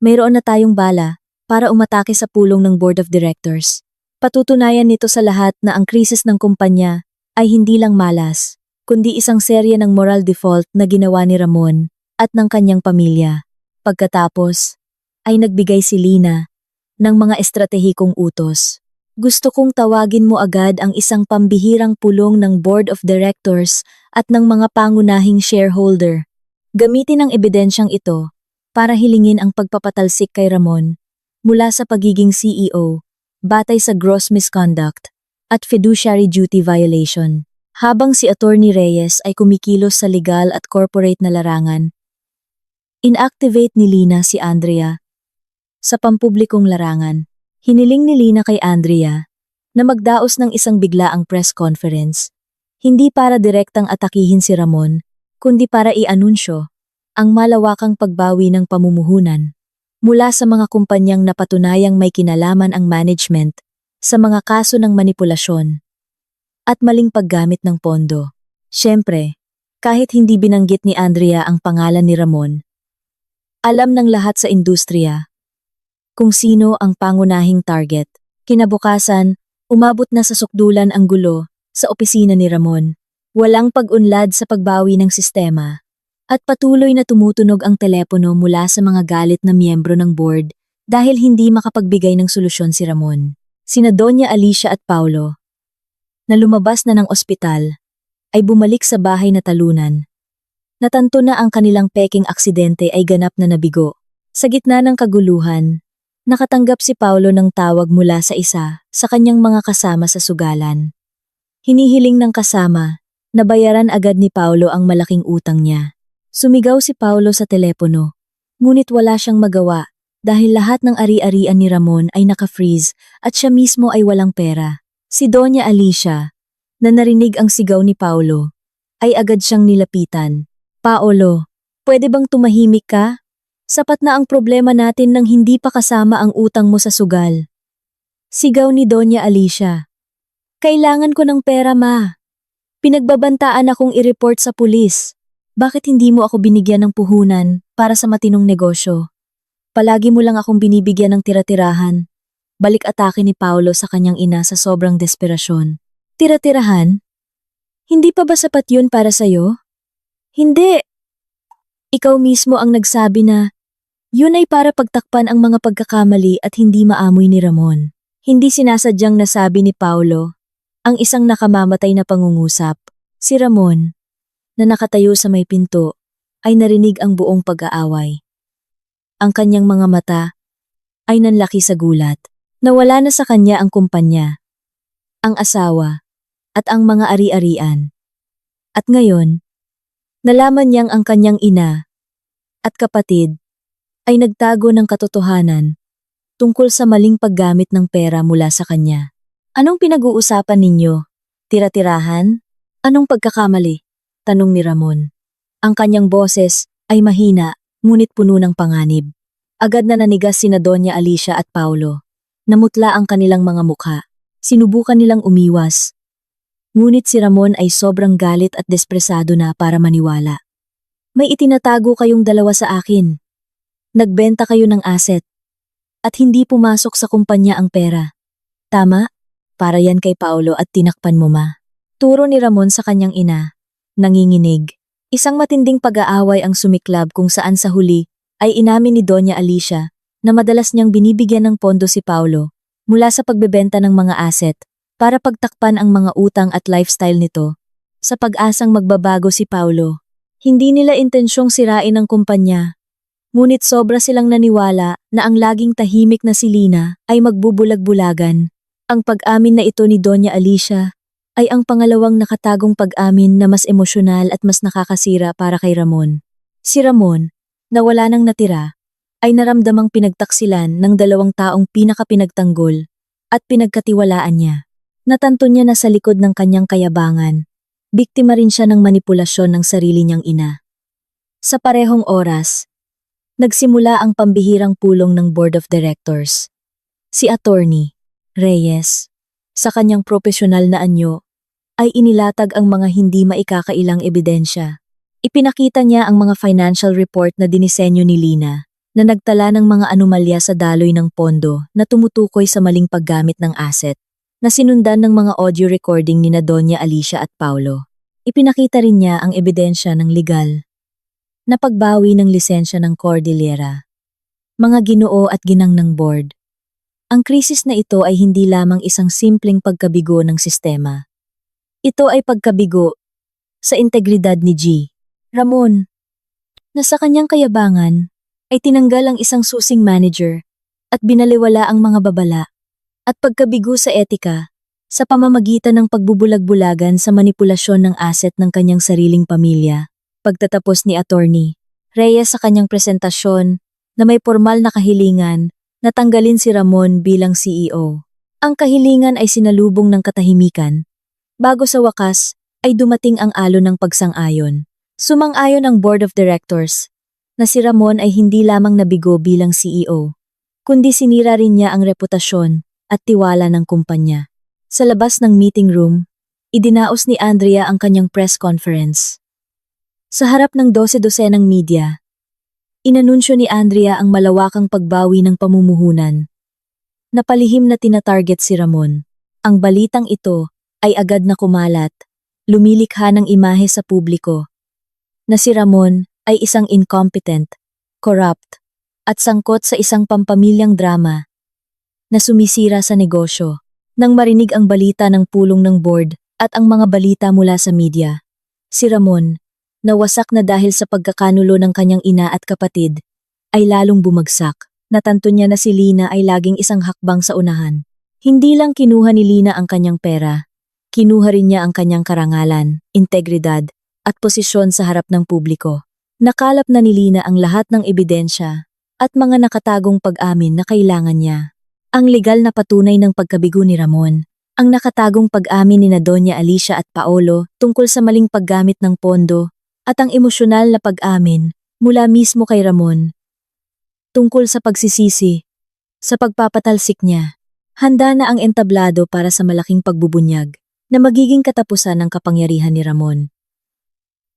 mayroon na tayong bala para umatake sa pulong ng Board of Directors. Patutunayan nito sa lahat na ang krisis ng kumpanya ay hindi lang malas, kundi isang serye ng moral default na ginawa ni Ramon at ng kanyang pamilya. Pagkatapos, ay nagbigay si Lina ng mga estratehikong utos. Gusto kong tawagin mo agad ang isang pambihirang pulong ng Board of Directors at ng mga pangunahing shareholder. Gamitin ang ebidensyang ito para hilingin ang pagpapatalsik kay Ramon mula sa pagiging CEO, batay sa gross misconduct at fiduciary duty violation. Habang si Attorney Reyes ay kumikilos sa legal at corporate na larangan, inactivate ni Lina si Andrea sa pampublikong larangan. Hiniling ni Lina kay Andrea na magdaos ng isang biglaang press conference, hindi para direktang atakihin si Ramon, kundi para i-anunsyo ang malawakang pagbawi ng pamumuhunan mula sa mga kumpanyang napatunayang may kinalaman ang management sa mga kaso ng manipulasyon at maling paggamit ng pondo. Siyempre, kahit hindi binanggit ni Andrea ang pangalan ni Ramon, alam ng lahat sa industriya kung sino ang pangunahing target. Kinabukasan, umabot na sa sukdulan ang gulo sa opisina ni Ramon. Walang pag-unlad sa pagbawi ng sistema at patuloy na tumutunog ang telepono mula sa mga galit na miyembro ng board dahil hindi makapagbigay ng solusyon si Ramon. Sina Doña Alicia at Paulo, na lumabas na ng ospital, ay bumalik sa bahay na talunan. Natanto na ang kanilang peking aksidente ay ganap na nabigo. Sa gitna ng kaguluhan, nakatanggap si Paulo ng tawag mula sa isa sa kanyang mga kasama sa sugalan. Hinihiling ng kasama na bayaran agad ni Paulo ang malaking utang niya. Sumigaw si Paulo sa telepono, ngunit wala siyang magawa dahil lahat ng ari-arian ni Ramon ay naka-freeze at siya mismo ay walang pera. Si Doña Alicia, na narinig ang sigaw ni Paolo, ay agad siyang nilapitan. Paolo, pwede bang tumahimik ka? Sapat na ang problema natin nang hindi pa kasama ang utang mo sa sugal. Sigaw ni Doña Alicia. Kailangan ko ng pera, ma. Pinagbabantaan akong i-report sa pulis. Bakit hindi mo ako binigyan ng puhunan para sa matinong negosyo? Palagi mo lang akong binibigyan ng tira-tirahan. Balik atake ni Paolo sa kanyang ina sa sobrang desperasyon. Tira-tirahan? Hindi pa ba sapat yun para sa'yo? Hindi! Ikaw mismo ang nagsabi na yun ay para pagtakpan ang mga pagkakamali at hindi maamoy ni Ramon. Hindi sinasadyang nasabi ni Paolo ang isang nakamamatay na pangungusap. Si Ramon, na nakatayo sa may pinto, ay narinig ang buong pag-aaway. Ang kanyang mga mata ay nanlaki sa gulat. Nawala na sa kanya ang kumpanya, ang asawa, at ang mga ari-arian. At ngayon, nalaman niyang ang kanyang ina at kapatid ay nagtago ng katotohanan tungkol sa maling paggamit ng pera mula sa kanya. Anong pinag-uusapan ninyo? Tira-tirahan? Anong pagkakamali? Tanong ni Ramon. Ang kanyang boses ay mahina, ngunit puno ng panganib. Agad na nanigas sina Doña Alicia at Paolo. Namutla ang kanilang mga mukha. Sinubukan nilang umiwas. Ngunit si Ramon ay sobrang galit at despresado na para maniwala. May itinatago kayong dalawa sa akin. Nagbenta kayo ng asset. At hindi pumasok sa kumpanya ang pera. Tama? Para yan kay Paolo at tinakpan mo, ma. Turo ni Ramon sa kanyang ina. Nanginginig. Isang matinding pag-aaway ang sumiklab kung saan sa huli ay inamin ni Doña Alicia na madalas niyang binibigyan ng pondo si Paolo mula sa pagbebenta ng mga asset para pagtakpan ang mga utang at lifestyle nito. Sa pag-asang magbabago si Paolo, hindi nila intensyong sirain ang kumpanya. Ngunit sobra silang naniwala na ang laging tahimik na si Lina ay magbubulag-bulagan. Ang pag-amin na ito ni Doña Alicia ay ang pangalawang nakatagong pag-amin na mas emosyonal at mas nakakasira para kay Ramon. Si Ramon, na wala nang natira, ay naramdamang pinagtaksilan ng dalawang taong pinakapinagtanggol at pinagkatiwalaan niya. Natanto niya na sa likod ng kanyang kayabangan, biktima rin siya ng manipulasyon ng sarili niyang ina. Sa parehong oras, nagsimula ang pambihirang pulong ng Board of Directors. Si Attorney Reyes, sa kanyang profesional na anyo, ay inilatag ang mga hindi maikakailang ebidensya. Ipinakita niya ang mga financial report na dinisenyo ni Lina, na nagtala ng mga anomalya sa daloy ng pondo na tumutukoy sa maling paggamit ng asset, na sinundan ng mga audio recording ni na Doña Alicia at Paolo. Ipinakita rin niya ang ebidensya ng legal na pagbawi ng lisensya ng Cordillera, mga ginoo at ginang ng board. Ang krisis na ito ay hindi lamang isang simpleng pagkabigo ng sistema. Ito ay pagkabigo sa integridad ni G. Ramon, na sa kanyang kayabangan ay tinanggal ang isang susing manager at binaliwala ang mga babala, at pagkabigo sa etika sa pamamagitan ng pagbubulag-bulagan sa manipulasyon ng asset ng kanyang sariling pamilya. Pagtatapos ni Attorney Reyes sa kanyang presentasyon na may formal na kahilingan na tanggalin si Ramon bilang CEO. Ang kahilingan ay sinalubong ng katahimikan. Bago sa wakas ay dumating ang alon ng pagsang-ayon. Sumang-ayon ang Board of Directors na si Ramon ay hindi lamang nabigo bilang CEO, kundi sinira rin niya ang reputasyon at tiwala ng kumpanya. Sa labas ng meeting room, idinaos ni Andrea ang kanyang press conference. Sa harap ng 12 ng media, inanunsyo ni Andrea ang malawakang pagbawi ng pamumuhunan. Napalihim na tinatarget si Ramon. Ang balitang ito ay agad na kumalat, lumilikha ng imahe sa publiko, na si Ramon ay isang incompetent, corrupt, at sangkot sa isang pampamilyang drama na sumisira sa negosyo. Nang marinig ang balita ng pulong ng board at ang mga balita mula sa media, si Ramon, nawasak na dahil sa pagkakanulo ng kanyang ina at kapatid, ay lalong bumagsak. Natanto niya na si Lina ay laging isang hakbang sa unahan. Hindi lang kinuha ni Lina ang kanyang pera, kinuha rin niya ang kanyang karangalan, integridad, at posisyon sa harap ng publiko. Nakalap na ni Lina ang lahat ng ebidensya at mga nakatagong pag-amin na kailangan niya. Ang legal na patunay ng pagkabigo ni Ramon, Ang nakatagong pag-amin ni Doña Alicia at Paolo tungkol sa maling paggamit ng pondo at ang emosyonal na pag-amin mula mismo kay Ramon tungkol sa pagsisisi sa pagpapatalsik niya. Handa na ang entablado para sa malaking pagbubunyag na magiging katapusan ng kapangyarihan ni Ramon.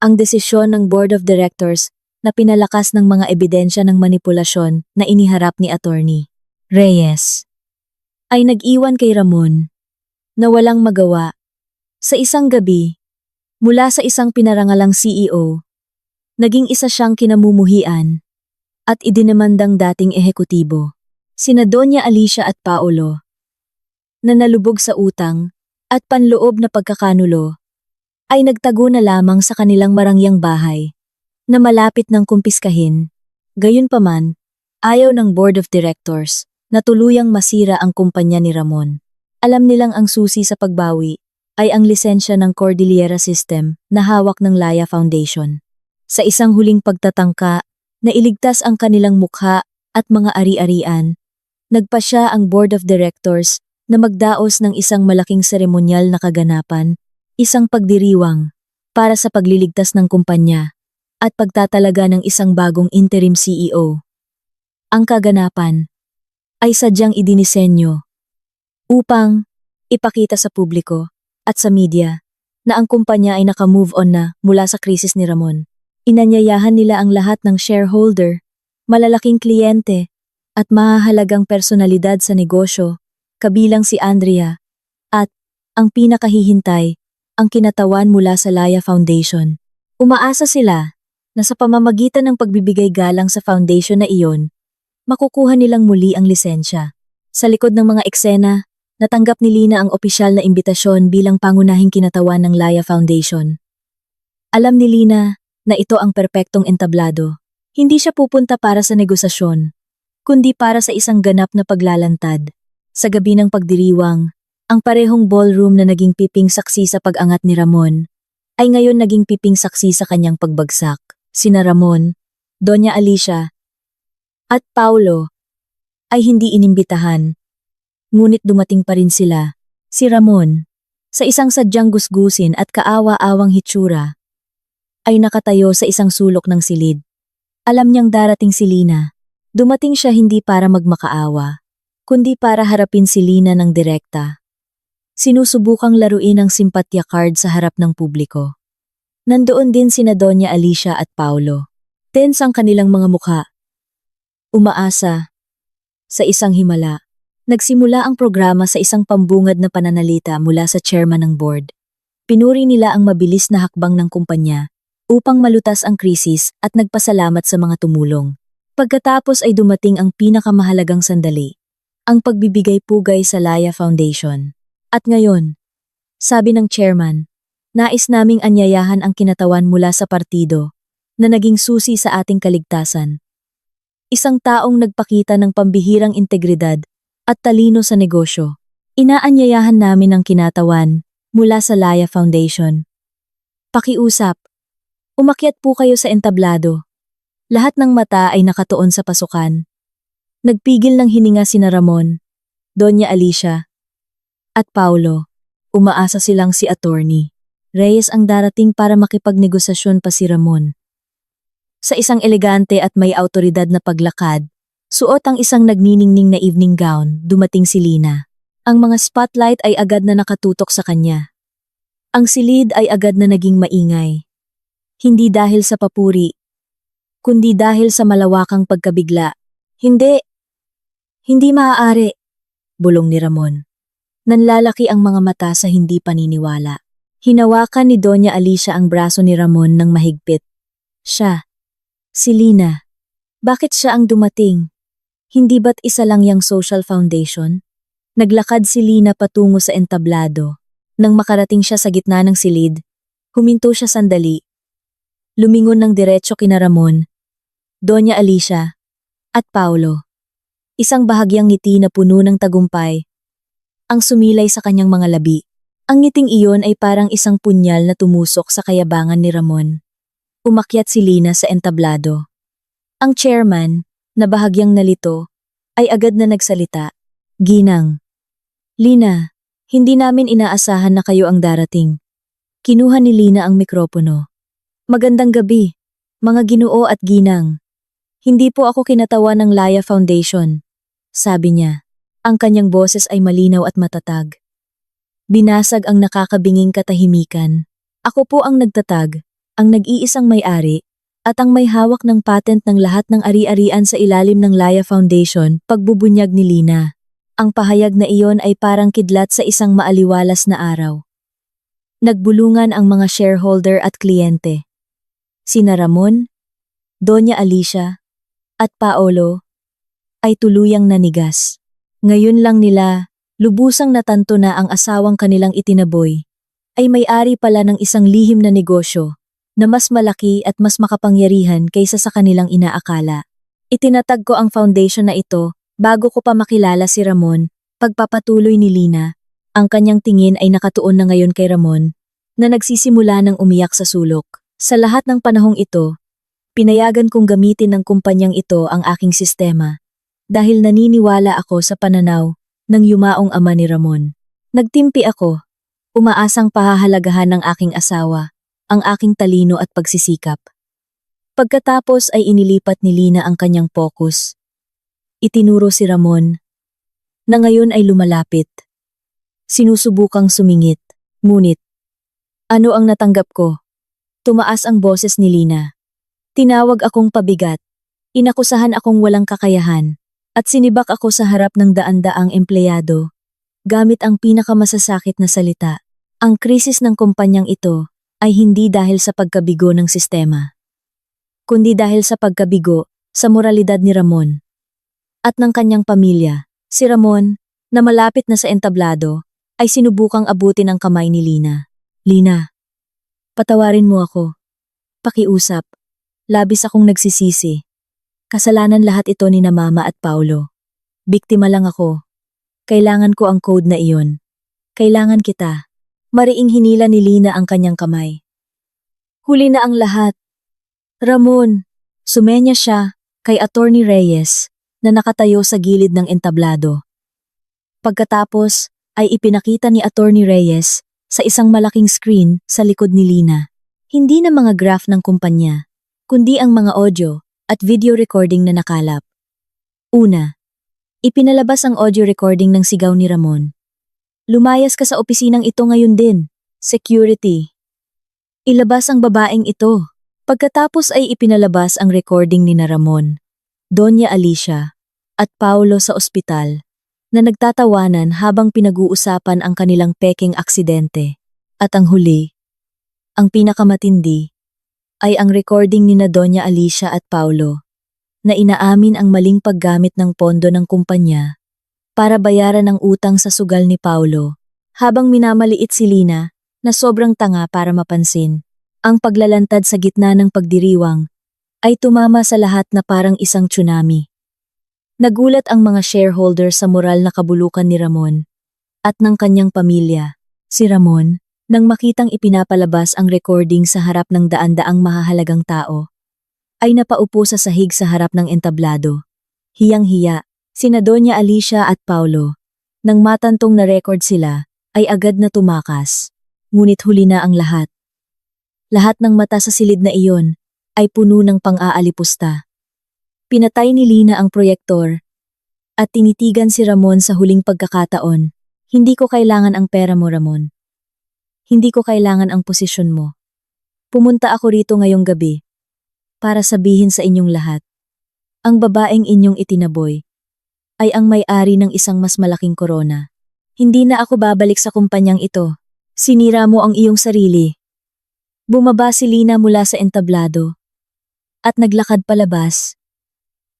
Ang desisyon ng Board of Directors na pinalakas ng mga ebidensya ng manipulasyon na iniharap ni Attorney Reyes ay nag-iwan kay Ramon na walang magawa. Sa isang gabi, mula sa isang pinarangalang CEO, naging isa siyang kinamumuhian at idinamandang dating ehekutibo, sina Doña Alicia at Paolo, na nalubog sa utang at panloob na pagkakanulo, ay nagtago na lamang sa kanilang marangyang bahay na malapit ng kumpiskahin. Gayunpaman, ayaw ng Board of Directors na tuluyang masira ang kumpanya ni Ramon. Alam nilang ang susi sa pagbawi ay ang lisensya ng Cordillera System na hawak ng Laya Foundation. Sa isang huling pagtatangka na iligtas ang kanilang mukha at mga ari-arian, nagpasya ang Board of Directors na magdaos ng isang malaking seremonyal na kaganapan, isang pagdiriwang para sa pagliligtas ng kumpanya at pagtatalaga ng isang bagong interim CEO. Ang kaganapan ay sadyang idinisenyo upang ipakita sa publiko at sa media na ang kumpanya ay naka-move on na mula sa krisis ni Ramon. Inanyayahan nila ang lahat ng shareholder, malalaking kliyente at mahahalagang personalidad sa negosyo, kabilang si Andrea, at ang pinakahihintay, ang kinatawan mula sa Laya Foundation. Umaasa sila na sa pamamagitan ng pagbibigay galang sa foundation na iyon, makukuha nilang muli ang lisensya. Sa likod ng mga eksena, natanggap ni Lina ang opisyal na imbitasyon bilang pangunahing kinatawan ng Laya Foundation. Alam ni Lina na ito ang perpektong entablado. Hindi siya pupunta para sa negosasyon, kundi para sa isang ganap na paglalantad. Sa gabi ng pagdiriwang, ang parehong ballroom na naging piping saksi sa pag-angat ni Ramon, ay ngayon naging piping saksi sa kanyang pagbagsak. Sina Ramon, Doña Alicia, at Paulo ay hindi inimbitahan. Ngunit dumating pa rin sila. Si Ramon, sa isang sadyang gusgusin at kaawa-awang hitsura, ay nakatayo sa isang sulok ng silid. Alam niyang darating si Lina. Dumating siya hindi para magmakaawa, kundi para harapin si Lina ng direkta. Sinusubukang laruin ang simpatya card sa harap ng publiko. Nandoon din sina Doña Alicia at Paulo. Tense ang kanilang mga mukha. Umaasa. Sa isang himala, nagsimula ang programa sa isang pambungad na pananalita mula sa chairman ng board. Pinuri nila ang mabilis na hakbang ng kumpanya upang malutas ang krisis at nagpasalamat sa mga tumulong. Pagkatapos ay dumating ang pinakamahalagang sandali, ang pagbibigay-pugay sa Laya Foundation. At ngayon, sabi ng chairman, nais naming anyayahan ang kinatawan mula sa partido na naging susi sa ating kaligtasan. Isang taong nagpakita ng pambihirang integridad at talino sa negosyo. Inaanyayahan namin ang kinatawan mula sa Laya Foundation. Pakiusap. Umakyat po kayo sa entablado. Lahat ng mata ay nakatuon sa pasukan. Nagpigil ng hininga sina Ramon, Doña Alicia, at Paulo. Umaasa silang si Attorney Reyes ang darating para makipagnegosasyon pa si Ramon. Sa isang elegante at may autoridad na paglakad, suot ang isang nagniningning na evening gown, dumating si Lina. Ang mga spotlight ay agad na nakatutok sa kanya. Ang silid ay agad na naging maingay. Hindi dahil sa papuri, kundi dahil sa malawakang pagkabigla. Hindi maaari, bulong ni Ramon. Nanlalaki ang mga mata sa hindi paniniwala. Hinawakan ni Doña Alicia ang braso ni Ramon ng mahigpit. Siya, si Lina. Bakit siya ang dumating? Hindi ba't isa lang yang social foundation? Naglakad si Lina patungo sa entablado. Nang makarating siya sa gitna ng silid, huminto siya sandali. Lumingon ng diretso kina Ramon, Doña Alicia, at Paulo. Isang bahagyang ngiti na puno ng tagumpay ang sumilay sa kanyang mga labi. Ang ngiting iyon ay parang isang punyal na tumusok sa kayabangan ni Ramon. Umakyat si Lina sa entablado. Ang chairman, na bahagyang nalito, ay agad na nagsalita. Ginang. Lina, Hindi namin inaasahan na kayo ang darating. Kinuha ni Lina ang mikropono. Magandang gabi, mga ginoo at ginang. Hindi po ako kinatawa ng Laya Foundation, sabi niya. Ang kanyang boses ay malinaw at matatag. Binasag ang nakakabinging katahimikan. Ako po ang nagtatag, ang nag-iisang may-ari, at ang may hawak ng patent ng lahat ng ari-arian sa ilalim ng Laya Foundation, pagbubunyag ni Lina. Ang pahayag na iyon ay parang kidlat sa isang maaliwalas na araw. Nagbulungan ang mga shareholder at kliyente. Sina Ramon, Doña Alicia, at Paolo ay tuluyang nanigas. Ngayon lang nila, lubusang natanto na ang asawang kanilang itinaboy ay may-ari pala ng isang lihim na negosyo na mas malaki at mas makapangyarihan kaysa sa kanilang inaakala. Itinatag ko ang foundation na ito bago ko pa makilala si Ramon, pagpapatuloy ni Lina. Ang kanyang tingin ay nakatuon na ngayon kay Ramon na nagsisimula ng umiyak sa sulok. Sa lahat ng panahong ito, pinayagan kong gamitin ng kumpanyang ito ang aking sistema dahil naniniwala ako sa pananaw ng yumaong ama ni Ramon. Nagtimpi ako, umaasang pahahalagahan ng aking asawa, ang aking talino at pagsisikap. Pagkatapos ay inilipat ni Lina ang kanyang focus. Itinuro si Ramon na ngayon ay lumalapit. Sinusubukang sumingit, ngunit ano ang natanggap ko? Tumaas ang boses ni Lina. Tinawag akong pabigat, inakusahan akong walang kakayahan, at sinibak ako sa harap ng daan-daang empleyado. Gamit ang pinakamasasakit na salita, ang krisis ng kumpanyang ito ay hindi dahil sa pagkabigo ng sistema, kundi dahil sa pagkabigo sa moralidad ni Ramon at ng kanyang pamilya. Si Ramon, na malapit na sa entablado, ay sinubukang abutin ang kamay ni Lina. Lina, patawarin mo ako. Pakiusap. Labis akong nagsisisi. Kasalanan lahat ito ni na Mama at Paulo. Biktima lang ako. Kailangan ko ang code na iyon. Kailangan kita. Mariing hinila ni Lina ang kanyang kamay. Huli na ang lahat. Ramon, sumenya siya kay Attorney Reyes na nakatayo sa gilid ng entablado. Pagkatapos ay ipinakita ni Attorney Reyes sa isang malaking screen sa likod ni Lina. Hindi na mga graph ng kumpanya, kundi ang mga audio at video recording na nakalap. Una, ipinalabas ang audio recording ng sigaw ni Ramon. Lumayas ka sa opisinang ito ngayon din. Security. Ilabas ang babaeng ito. Pagkatapos ay ipinalabas ang recording ni na Ramon, Doña Alicia, at Paulo sa ospital na nagtatawanan habang pinag-uusapan ang kanilang peking aksidente. At ang huli, ang pinakamatindi, ay ang recording ni na Doña Alicia at Paulo na inaamin ang maling paggamit ng pondo ng kumpanya para bayaran ang utang sa sugal ni Paulo habang minamaliit si Lina na sobrang tanga para mapansin. Ang paglalantad sa gitna ng pagdiriwang ay tumama sa lahat na parang isang tsunami. Nagulat ang mga shareholder sa moral na kabulukan ni Ramon at ng kanyang pamilya. Si Ramon, nang makitang ipinapalabas ang recording sa harap ng daan-daang mahahalagang tao, ay napaupo sa sahig sa harap ng entablado. Hiyang-hiya, sina Doña Alicia at Paulo, nang matantong na record sila, ay agad na tumakas. Ngunit huli na ang lahat. Lahat ng mata sa silid na iyon ay puno ng pang-aalipusta. Pinatay ni Lina ang proyektor at tinitigan si Ramon sa huling pagkakataon. Hindi ko kailangan ang pera mo, Ramon. Hindi ko kailangan ang posisyon mo. Pumunta ako rito ngayong gabi para sabihin sa inyong lahat. Ang babaeng inyong itinaboy ay ang may-ari ng isang mas malaking korona. Hindi na ako babalik sa kumpanyang ito. Sinira mo ang iyong sarili. Bumaba si Lina mula sa entablado at naglakad palabas.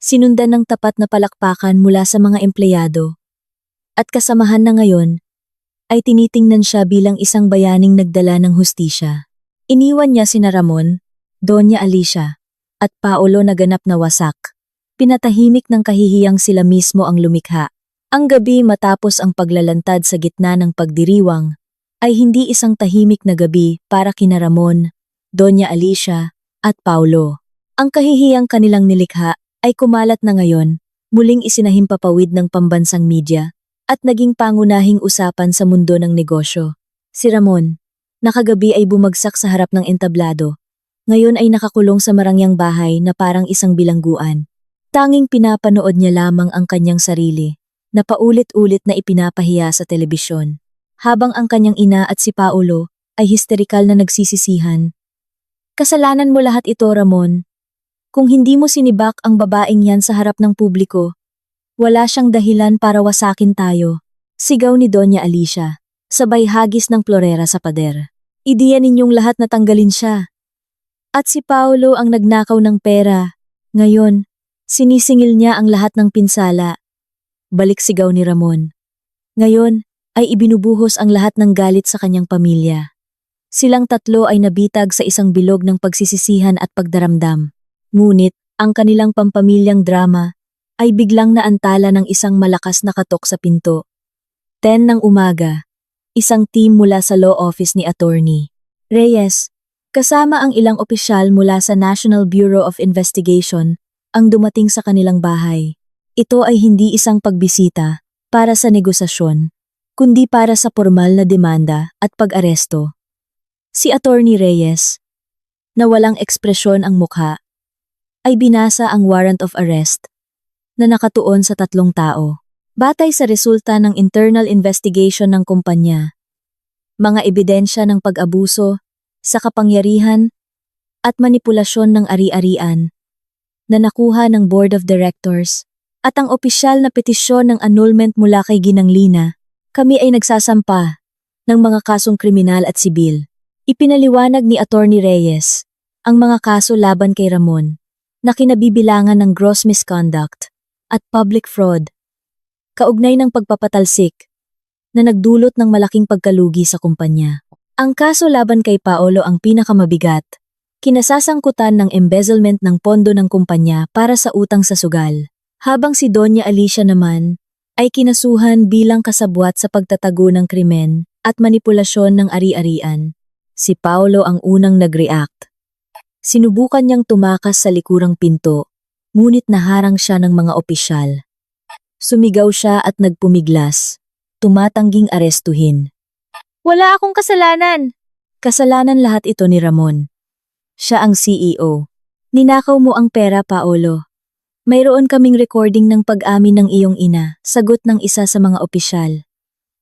Sinundan ng tapat na palakpakan mula sa mga empleyado. At kasamahan na ngayon, ay tinitingnan siya bilang isang bayaning nagdala ng hustisya. Iniwan niya sina Ramon, Doña Alicia, at Paolo na ganap na wasak. Pinatahimik ng kahihiyang sila mismo ang lumikha. Ang gabi matapos ang paglalantad sa gitna ng pagdiriwang, ay hindi isang tahimik na gabi para kina Ramon, Doña Alicia, at Paulo. Ang kahihiyang kanilang nilikha ay kumalat na ngayon, muling isinahimpapawid ng pambansang media, at naging pangunahing usapan sa mundo ng negosyo. Si Ramon, nakagabi ay bumagsak sa harap ng entablado. Ngayon ay nakakulong sa marangyang bahay na parang isang bilangguan. Tanging pinapanood niya lamang ang kanyang sarili, na paulit-ulit na ipinapahiya sa telebisyon. Habang ang kanyang ina at si Paolo ay histerikal na nagsisisihan. Kasalanan mo lahat ito, Ramon. Kung hindi mo sinibak ang babaeng yan sa harap ng publiko, wala siyang dahilan para wasakin tayo. Sigaw ni Doña Alicia, sabay hagis ng florera sa pader. Idiyan ninyong lahat na tanggalin siya. At si Paolo ang nagnakaw ng pera. Ngayon, sinisingil niya ang lahat ng pinsala. Balik sigaw ni Ramon. Ngayon, ay ibinubuhos ang lahat ng galit sa kanyang pamilya. Silang tatlo ay nabitag sa isang bilog ng pagsisisihan at pagdaramdam. Ngunit, ang kanilang pampamilyang drama ay biglang naantala ng isang malakas na katok sa pinto. 10 ng umaga, isang team mula sa law office ni Attorney Reyes, kasama ang ilang opisyal mula sa National Bureau of Investigation, ang dumating sa kanilang bahay. Ito ay hindi isang pagbisita para sa negosasyon, kundi para sa formal na demanda at pag-aresto. Si Attorney Reyes, na walang ekspresyon ang mukha, ay binasa ang warrant of arrest na nakatuon sa 3 tao. Batay sa resulta ng internal investigation ng kumpanya, mga ebidensya ng pag-abuso sa kapangyarihan at manipulasyon ng ari-arian na nakuha ng Board of Directors at ang opisyal na petisyon ng annulment mula kay Ginang Lina, kami ay nagsasampa ng mga kasong kriminal at sibil. Ipinaliwanag ni Attorney Reyes ang mga kaso laban kay Ramon na kinabibilangan ng gross misconduct at public fraud, kaugnay ng pagpapatalsik na nagdulot ng malaking pagkalugi sa kumpanya. Ang kaso laban kay Paolo ang pinakamabigat, kinasasangkutan ng embezzlement ng pondo ng kumpanya para sa utang sa sugal, habang si Doña Alicia naman ay kinasuhan bilang kasabwat sa pagtatago ng krimen at manipulasyon ng ari-arian. Si Paolo ang unang nag-react. Sinubukan niyang tumakas sa likurang pinto, ngunit naharang siya ng mga opisyal. Sumigaw siya at nagpumiglas, tumatangging arestuhin. Wala akong kasalanan! Kasalanan lahat ito ni Ramon. Siya ang CEO. Ninakaw mo ang pera, Paolo. Mayroon kaming recording ng pag-amin ng iyong ina, sagot ng isa sa mga opisyal.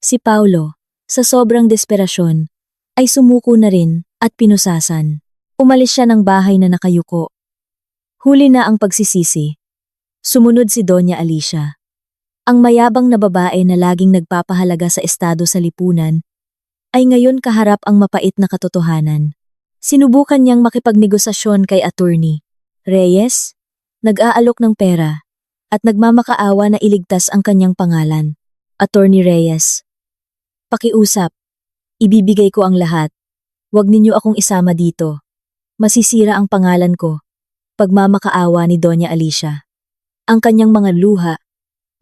Si Paolo, sa sobrang desperasyon, ay sumuko na rin at pinusasan. Umalis siya ng bahay na nakayuko. Huli na ang pagsisisi. Sumunod si Doña Alicia. Ang mayabang na babae na laging nagpapahalaga sa estado sa lipunan, ay ngayon kaharap ang mapait na katotohanan. Sinubukan niyang makipagnegosasyon kay Attorney Reyes, nag-aalok ng pera, at nagmamakaawa na iligtas ang kanyang pangalan. Attorney Reyes, pakiusap. Ibibigay ko ang lahat. Huwag ninyo akong isama dito. Masisira ang pangalan ko. Pagmamakaawa ni Doña Alicia. Ang kanyang mga luha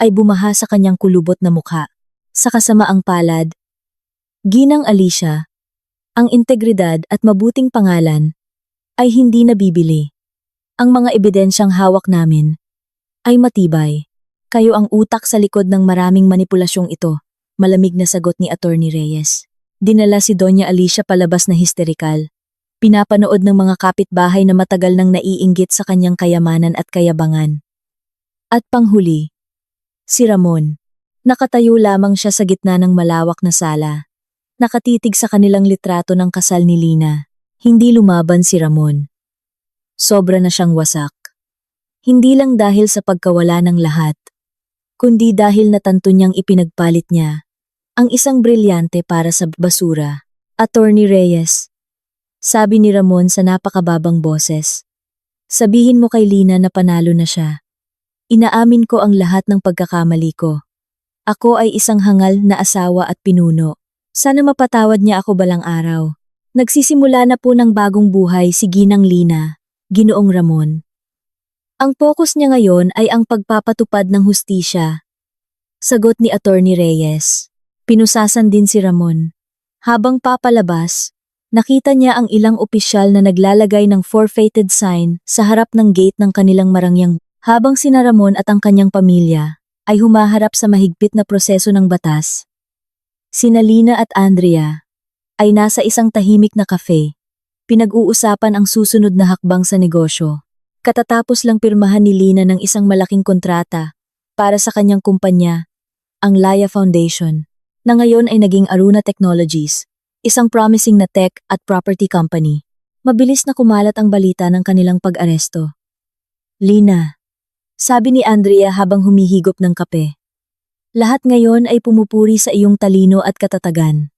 ay bumaha sa kanyang kulubot na mukha. Sa kasamaang palad, Ginang Alicia, ang integridad at mabuting pangalan ay hindi nabibili. Ang mga ebidensyang hawak namin ay matibay. Kayo ang utak sa likod ng maraming manipulasyong ito, malamig na sagot ni Attorney Reyes. Dinala si Doña Alicia palabas na histerikal. Pinapanood ng mga kapitbahay na matagal nang naiinggit sa kanyang kayamanan at kayabangan. At panghuli, si Ramon. Nakatayo lamang siya sa gitna ng malawak na sala. Nakatitig sa kanilang litrato ng kasal ni Lina. Hindi lumaban si Ramon. Sobra na siyang wasak. Hindi lang dahil sa pagkawala ng lahat, kundi dahil natanto niyang ipinagpalit niya ang isang brilyante para sa basura. Attorney Reyes, sabi ni Ramon sa napakababang boses. Sabihin mo kay Lina na panalo na siya. Inaamin ko ang lahat ng pagkakamali ko. Ako ay isang hangal na asawa at pinuno. Sana mapatawad niya ako balang araw. Nagsisimula na po ng bagong buhay si Ginang Lina, Ginoong Ramon. Ang focus niya ngayon ay ang pagpapatupad ng hustisya. Sagot ni Attorney Reyes. Pinusasan din si Ramon. Habang papalabas, nakita niya ang ilang opisyal na naglalagay ng forfeited sign sa harap ng gate ng kanilang marangyang. Habang sina Ramon at ang kanyang pamilya ay humaharap sa mahigpit na proseso ng batas. Sina Lina at Andrea ay nasa isang tahimik na cafe. Pinag-uusapan ang susunod na hakbang sa negosyo. Katatapos lang pirmahan ni Lina ng isang malaking kontrata para sa kanyang kumpanya, ang Laya Foundation, na ngayon ay naging Aruna Technologies, isang promising na tech at property company. Mabilis na kumalat ang balita ng kanilang pag-aresto. Lina, sabi ni Andrea habang humihigop ng kape. Lahat ngayon ay pumupuri sa iyong talino at katatagan.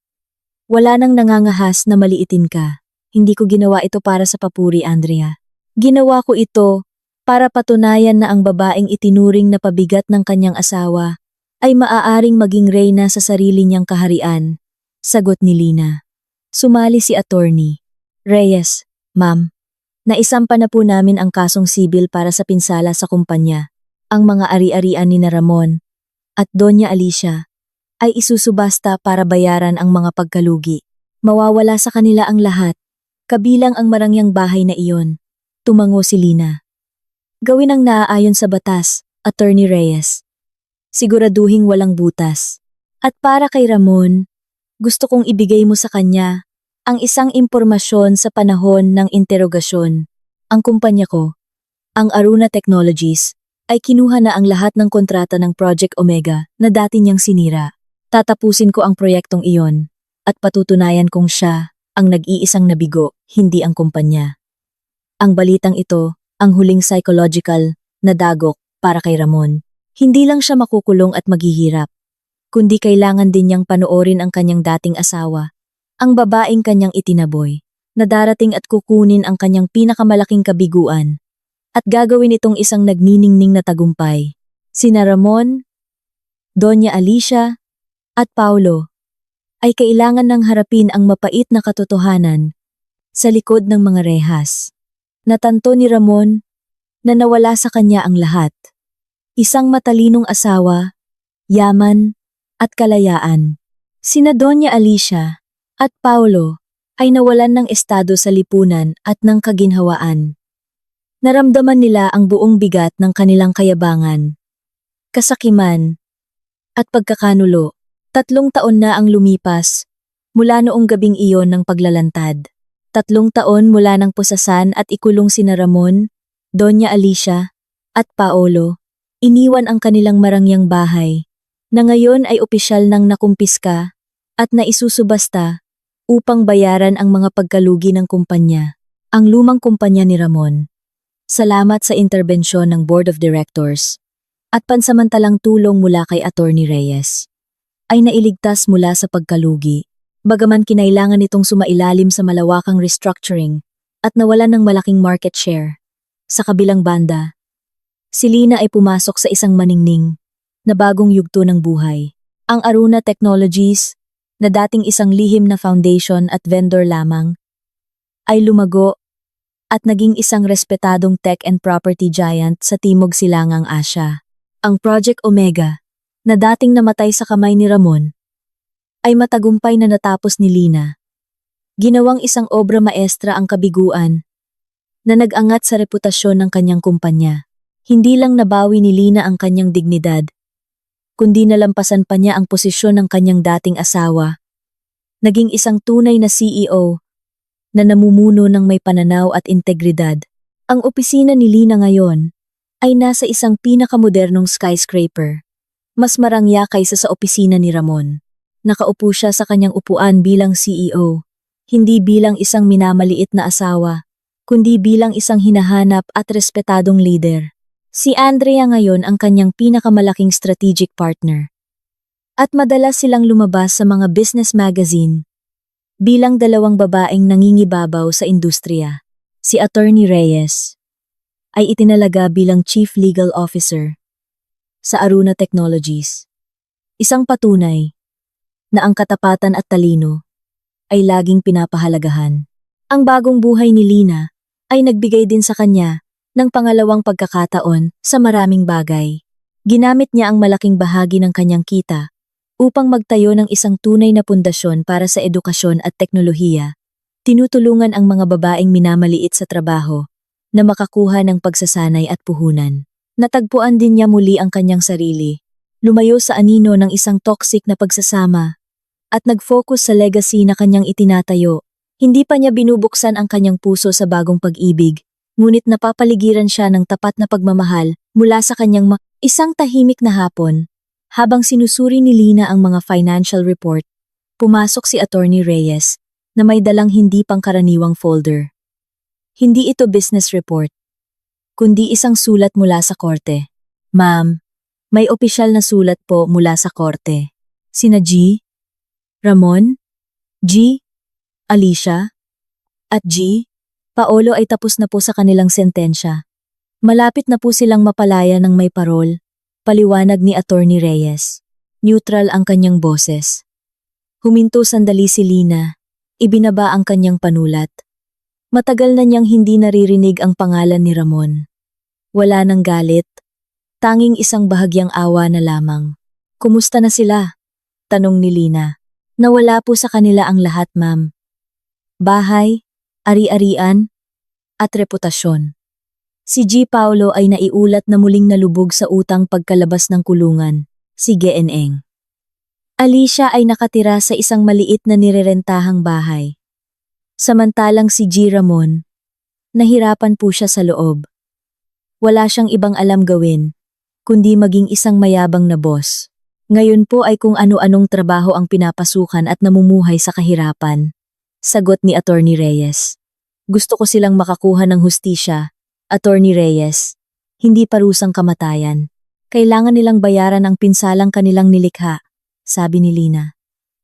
Wala nang nangangahas na maliitin ka. Hindi ko ginawa ito para sa papuri, Andrea. Ginawa ko ito para patunayan na ang babaeng itinuring na pabigat ng kanyang asawa ay maaaring maging reyna sa sarili niyang kaharian, sagot ni Lina. Sumali si Attorney Reyes. Ma'am, naisampa na po namin ang kasong sibil para sa pinsala sa kumpanya. Ang mga ari-arian ni Ramon at Doña Alicia ay isusubasta para bayaran ang mga pagkalugi. Mawawala sa kanila ang lahat, kabilang ang marangyang bahay na iyon. Tumango si Lina. Gawin ang naaayon sa batas, Attorney Reyes. Siguraduhing walang butas. At para kay Ramon, gusto kong ibigay mo sa kanya ang isang impormasyon sa panahon ng interogasyon. Ang kumpanya ko, ang Aruna Technologies, ay kinuha na ang lahat ng kontrata ng Project Omega na dati niyang sinira. Tatapusin ko ang proyektong iyon at patutunayan kong siya ang nag-iisang nabigo, hindi ang kumpanya. Ang balitang ito, ang huling psychological na dagok para kay Ramon. Hindi lang siya makukulong at maghihirap, kundi kailangan din niyang panoorin ang kanyang dating asawa, ang babaeng kanyang itinaboy, na darating at kukunin ang kanyang pinakamalaking kabiguan at gagawin itong isang nagniningning na tagumpay. Sina Ramon, Doña Alicia, at Paulo ay kailangan ng harapin ang mapait na katotohanan sa likod ng mga rehas. Natanto ni Ramon na nawala sa kanya ang lahat. Isang matalinong asawa, yaman, at kalayaan. Sina Doña Alicia at Paulo ay nawalan ng estado sa lipunan at ng kaginhawaan. Naramdaman nila ang buong bigat ng kanilang kayabangan, kasakiman, at pagkakanulo. 3 taon na ang lumipas mula noong gabing iyon ng paglalantad. 3 taon mula ng pusasan at ikulong sina Ramon, Doña Alicia, at Paolo. Iniwan ang kanilang marangyang bahay, na ngayon ay opisyal nang nakumpiska at naisusubasta upang bayaran ang mga pagkalugi ng kumpanya. Ang lumang kumpanya ni Ramon. Salamat sa interbensyon ng Board of Directors at pansamantalang tulong mula kay Attorney Reyes, ay nailigtas mula sa pagkalugi, bagaman kinailangan itong sumailalim sa malawakang restructuring at nawalan ng malaking market share. Sa kabilang banda, si Lina ay pumasok sa isang maningning na bagong yugto ng buhay. Ang Aruna Technologies, na dating isang lihim na foundation at vendor lamang, ay lumago at naging isang respetadong tech and property giant sa Timog Silangang Asya. Ang Project Omega, na dating namatay sa kamay ni Ramon, ay matagumpay na natapos ni Lina. Ginawang isang obra maestra ang kabiguan na nag-angat sa reputasyon ng kanyang kumpanya. Hindi lang nabawi ni Lina ang kanyang dignidad, kundi nalampasan pa niya ang posisyon ng kanyang dating asawa. Naging isang tunay na CEO na namumuno ng may pananaw at integridad. Ang opisina ni Lina ngayon ay nasa isang pinakamodernong skyscraper. Mas marangya kaysa sa opisina ni Ramon. Nakaupo siya sa kanyang upuan bilang CEO, hindi bilang isang minamaliit na asawa, kundi bilang isang hinahanap at respetadong leader. Si Andrea ngayon ang kanyang pinakamalaking strategic partner. At madalas silang lumabas sa mga business magazine bilang 2 babaeng nangingibabaw sa industriya. Si Attorney Reyes ay itinalaga bilang Chief Legal Officer sa Aruna Technologies. Isang patunay na ang katapatan at talino ay laging pinapahalagahan. Ang bagong buhay ni Lina ay nagbigay din sa kanya ng pangalawang pagkakataon sa maraming bagay. Ginamit niya ang malaking bahagi ng kanyang kita upang magtayo ng isang tunay na pundasyon para sa edukasyon at teknolohiya. Tinutulungan ang mga babaeng minamaliit sa trabaho na makakuha ng pagsasanay at puhunan. Natagpuan din niya muli ang kanyang sarili lumayo sa anino ng isang toxic na pagsasama, at nag-focus sa legacy na kanyang itinatayo. Hindi pa niya binubuksan ang kanyang puso sa bagong pag-ibig, ngunit napapaligiran siya ng tapat na pagmamahal mula sa kanyang isang tahimik na hapon. Habang sinusuri ni Lina ang mga financial report, pumasok si Attorney Reyes na may dalang hindi pangkaraniwang folder. Hindi ito business report, kundi isang sulat mula sa korte. Ma'am, may opisyal na sulat po mula sa korte. Sina G, Ramon, G, Alicia, at G, Paolo ay tapos na po sa kanilang sentensya. Malapit na po silang mapalaya ng may parol, paliwanag ni Attorney Reyes. Neutral ang kanyang boses. Huminto sandali si Lina, ibinaba ang kanyang panulat. Matagal na niyang hindi naririnig ang pangalan ni Ramon. Wala nang galit, tanging isang bahagyang awa na lamang. Kumusta na sila? Tanong ni Lina. Nawala po sa kanila ang lahat, ma'am. Bahay, ari-arian, at reputasyon. Si G. Paolo ay naiulat na muling nalubog sa utang pagkalabas ng kulungan, si GNeng. Alicia ay nakatira sa isang maliit na nirerentahang bahay. Samantalang si G. Ramon, nahirapan po siya sa loob. Wala siyang ibang alam gawin, kundi maging isang mayabang na boss. Ngayon po ay kung ano-anong trabaho ang pinapasukan at namumuhay sa kahirapan. Sagot ni Attorney Reyes. Gusto ko silang makakuha ng hustisya, Attorney Reyes. Hindi parusang kamatayan. Kailangan nilang bayaran ang pinsalang kanilang nilikha, sabi ni Lina.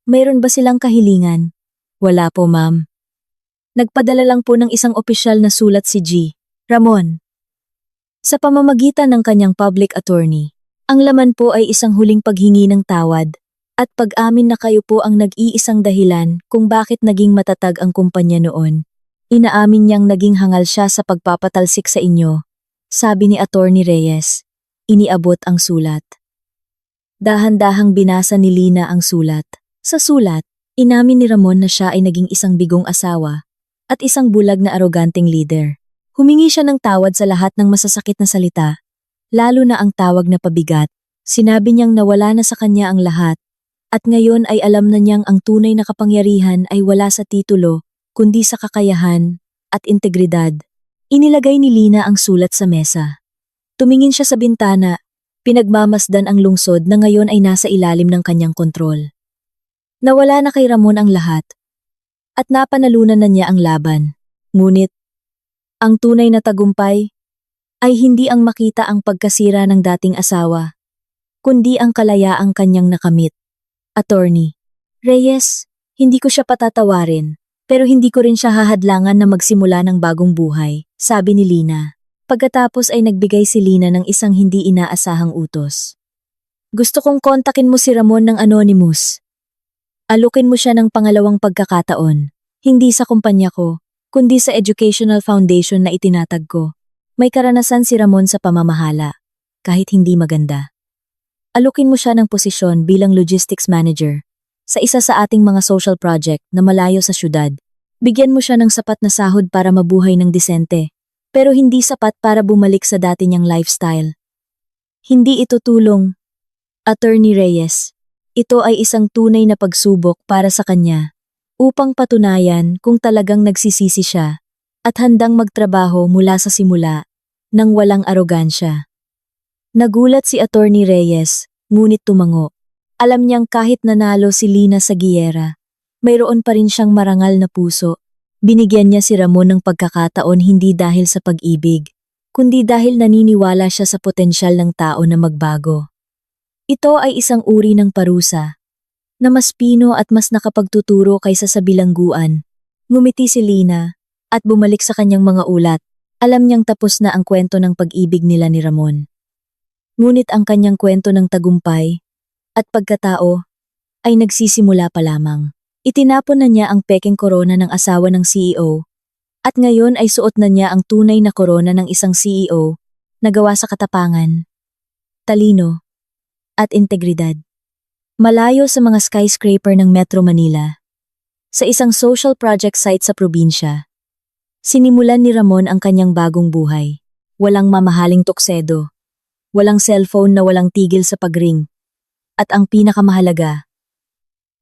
Mayroon ba silang kahilingan? Wala po, ma'am. Nagpadala lang po ng isang opisyal na sulat si G. Ramon. Sa pamamagitan ng kanyang public attorney, ang laman po ay isang huling paghingi ng tawad at pag-amin na kayo po ang nag-iisang dahilan kung bakit naging matatag ang kumpanya noon. Inaamin niyang naging hangal siya sa pagpapatalsik sa inyo, sabi ni Attorney Reyes. Iniabot ang sulat. Dahan-dahang binasa ni Lina ang sulat. Sa sulat, inamin ni Ramon na siya ay naging isang bigong asawa at isang bulag na aroganteng leader. Humingi siya ng tawad sa lahat ng masasakit na salita, lalo na ang tawag na pabigat. Sinabi niyang nawala na sa kanya ang lahat at ngayon ay alam na niyang ang tunay na kapangyarihan ay wala sa titulo, kundi sa kakayahan at integridad. Inilagay ni Lina ang sulat sa mesa. Tumingin siya sa bintana, pinagmamasdan ang lungsod na ngayon ay nasa ilalim ng kanyang kontrol. Nawala na kay Ramon ang lahat, at napanalunan na niya ang laban. Ngunit, ang tunay na tagumpay ay hindi ang makita ang pagkasira ng dating asawa, kundi ang kalayaang kanyang nakamit. Attorney Reyes, hindi ko siya patatawarin. Pero hindi ko rin siya hahadlangan na magsimula ng bagong buhay, sabi ni Lina. Pagkatapos ay nagbigay si Lina ng isang hindi inaasahang utos. Gusto kong kontakin mo si Ramon ng anonymous. Alukin mo siya ng pangalawang pagkakataon, hindi sa kumpanya ko, kundi sa educational foundation na itinatag ko. May karanasan si Ramon sa pamamahala, kahit hindi maganda. Alukin mo siya ng posisyon bilang logistics manager sa isa sa ating mga social project na malayo sa syudad. Bigyan mo siya ng sapat na sahod para mabuhay ng disente, pero hindi sapat para bumalik sa dati niyang lifestyle. Hindi ito tulong, Attorney Reyes. Ito ay isang tunay na pagsubok para sa kanya, upang patunayan kung talagang nagsisisi siya at handang magtrabaho mula sa simula, nang walang arogansya. Nagulat si Attorney Reyes, ngunit tumango. Alam niyang kahit nanalo si Lina sa giyera, mayroon pa rin siyang marangal na puso. Binigyan niya si Ramon ng pagkakataon hindi dahil sa pag-ibig, kundi dahil naniniwala siya sa potensyal ng tao na magbago. Ito ay isang uri ng parusa, na mas pino at mas nakapagtuturo kaysa sa bilangguan. Ngumiti si Lina, at bumalik sa kanyang mga ulat. Alam niyang tapos na ang kwento ng pag-ibig nila ni Ramon. Ngunit ang kanyang kwento ng tagumpay at pagkatao ay nagsisimula pa lamang. Itinapon na niya ang pekeng korona ng asawa ng CEO at ngayon ay suot na niya ang tunay na korona ng isang CEO na gawa sa katapangan, talino, at integridad. Malayo sa mga skyscraper ng Metro Manila, sa isang social project site sa probinsya, sinimulan ni Ramon ang kanyang bagong buhay. Walang mamahaling tuksedo, walang cellphone na walang tigil sa pagring, At ang pinakamahalaga,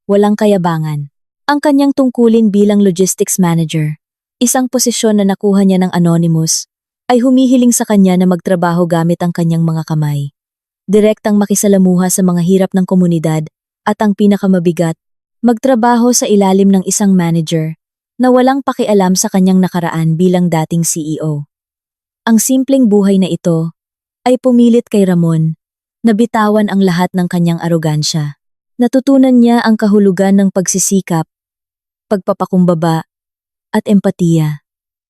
walang kayabangan. Ang kanyang tungkulin bilang logistics manager, isang posisyon na nakuha niya ng anonymous, ay humihiling sa kanya na magtrabaho gamit ang kanyang mga kamay. Direktang makisalamuha sa mga hirap ng komunidad at ang pinakamabigat, magtrabaho sa ilalim ng isang manager na walang pakialam sa kanyang nakaraan bilang dating CEO. Ang simpleng buhay na ito ay pumilit kay Ramon na bitawan ang lahat ng kanyang arogansya. Natutunan niya ang kahulugan ng pagsisikap, pagpapakumbaba, at empatiya.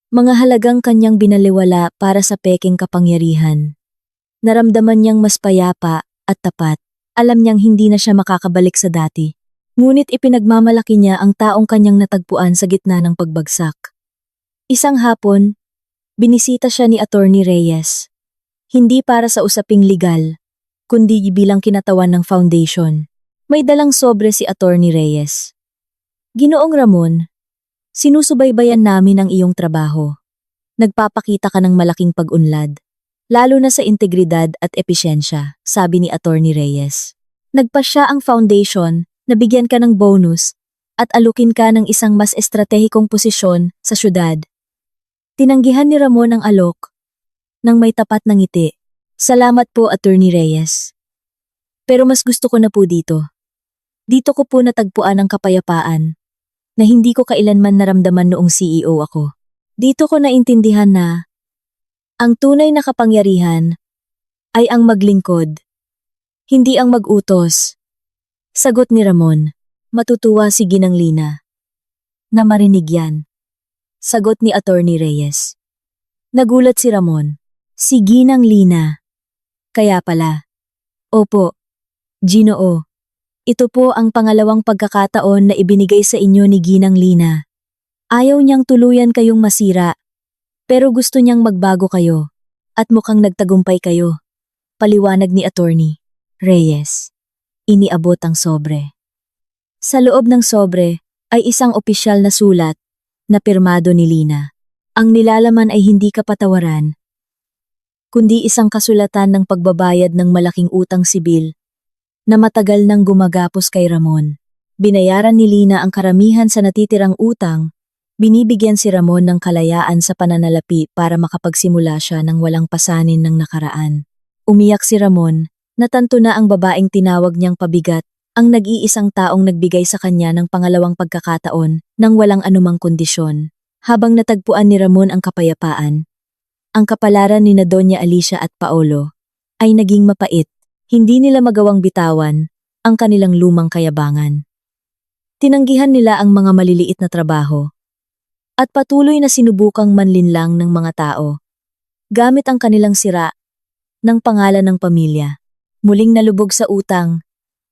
Mga halagang kanyang binaliwala para sa pekeng kapangyarihan. Naramdaman niyang mas payapa at tapat. Alam niyang hindi na siya makakabalik sa dati. Ngunit ipinagmamalaki niya ang taong kanyang natagpuan sa gitna ng pagbagsak. Isang hapon, binisita siya ni Attorney Reyes. Hindi para sa usaping legal, kundi bilang kinatawan ng foundation. May dalang sobre si Attorney Reyes. Ginoong Ramon, sinusubaybayan namin ang iyong trabaho. Nagpapakita ka ng malaking pag-unlad, lalo na sa integridad at episyensya, sabi ni Attorney Reyes. Nagpasya ang foundation na bigyan ka ng bonus at alukin ka ng isang mas estratehikong posisyon sa syudad. Tinanggihan ni Ramon ang alok nang may tapat na ngiti. Salamat po, Attorney Reyes. Pero mas gusto ko na po dito. Dito ko po natagpuan ang kapayapaan na hindi ko kailanman naramdaman noong CEO ako. Dito ko naintindihan na ang tunay na kapangyarihan ay ang maglingkod, hindi ang mag-utos. Sagot ni Ramon. Matutuwa si Ginang Lina na marinig yan. Sagot ni Attorney Reyes. Nagulat si Ramon. Si Ginang Lina. Kaya pala. Opo, Ginoo. Ito po ang pangalawang pagkakataon na ibinigay sa inyo ni Ginang Lina. Ayaw niyang tuluyan kayong masira, pero gusto niyang magbago kayo, at mukhang nagtagumpay kayo. Paliwanag ni Attorney Reyes. Iniabot ang sobre. Sa loob ng sobre ay isang opisyal na sulat na pirmado ni Lina. Ang nilalaman ay hindi kapatawaran, kundi isang kasulatan ng pagbabayad ng malaking utang sibil na matagal nang gumagapos kay Ramon. Binayaran ni Lina ang karamihan sa natitirang utang, binibigyan si Ramon ng kalayaan sa pananalapi para makapagsimula siya ng walang pasanin ng nakaraan. Umiyak si Ramon, natanto na ang babaeng tinawag niyang pabigat, ang nag-iisang taong nagbigay sa kanya ng pangalawang pagkakataon nang walang anumang kondisyon. Habang natagpuan ni Ramon ang kapayapaan, ang kapalaran ni Doña Alicia at Paolo ay naging mapait. Hindi nila magawang bitawan ang kanilang lumang kayabangan. Tinanggihan nila ang mga maliliit na trabaho at patuloy na sinubukang manlinlang ng mga tao gamit ang kanilang sira ng pangalan ng pamilya. Muling nalubog sa utang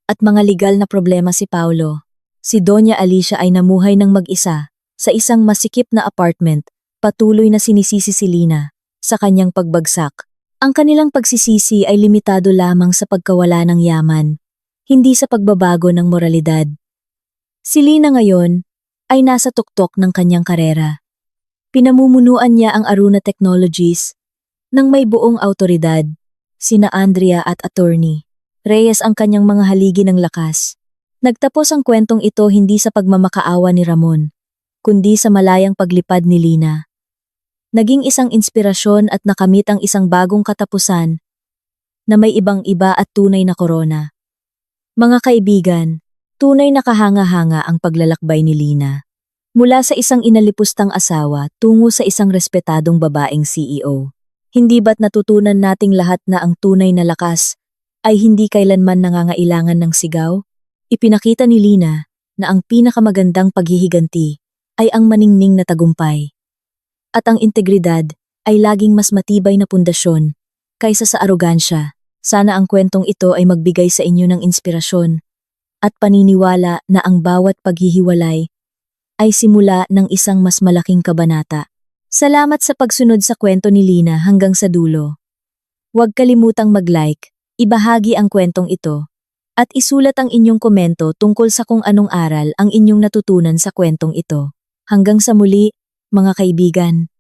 at mga legal na problema si Paolo. Si Doña Alicia ay namuhay ng mag-isa sa isang masikip na apartment. Patuloy na sinisisi si Lina sa kanyang pagbagsak. Ang kanilang pagsisisi ay limitado lamang sa pagkawala ng yaman, hindi sa pagbabago ng moralidad. Si Lina ngayon ay nasa tuktok ng kanyang karera. Pinamumunuan niya ang Aruna Technologies nang may buong autoridad, sina Andrea at Attorney Reyes ang kanyang mga haligi ng lakas. Nagtapos ang kwentong ito hindi sa pagmamakaawa ni Ramon, kundi sa malayang paglipad ni Lina. Naging isang inspirasyon at nakamit ang isang bagong katapusan na may ibang-iba at tunay na korona. Mga kaibigan, tunay na kahanga-hanga ang paglalakbay ni Lina. Mula sa isang inalipustang asawa tungo sa isang respetadong babaeng CEO. Hindi ba't natutunan nating lahat na ang tunay na lakas ay hindi kailanman nangangailangan ng sigaw? Ipinakita ni Lina na ang pinakamagandang paghihiganti ay ang maningning na tagumpay. At ang integridad ay laging mas matibay na pundasyon kaysa sa arogansya. Sana ang kwentong ito ay magbigay sa inyo ng inspirasyon at paniniwala na ang bawat paghihiwalay ay simula ng isang mas malaking kabanata. Salamat sa pagsunod sa kwento ni Lina hanggang sa dulo. Huwag kalimutang mag-like, ibahagi ang kwentong ito, at isulat ang inyong komento tungkol sa kung anong aral ang inyong natutunan sa kwentong ito. Hanggang sa muli, mga kaibigan.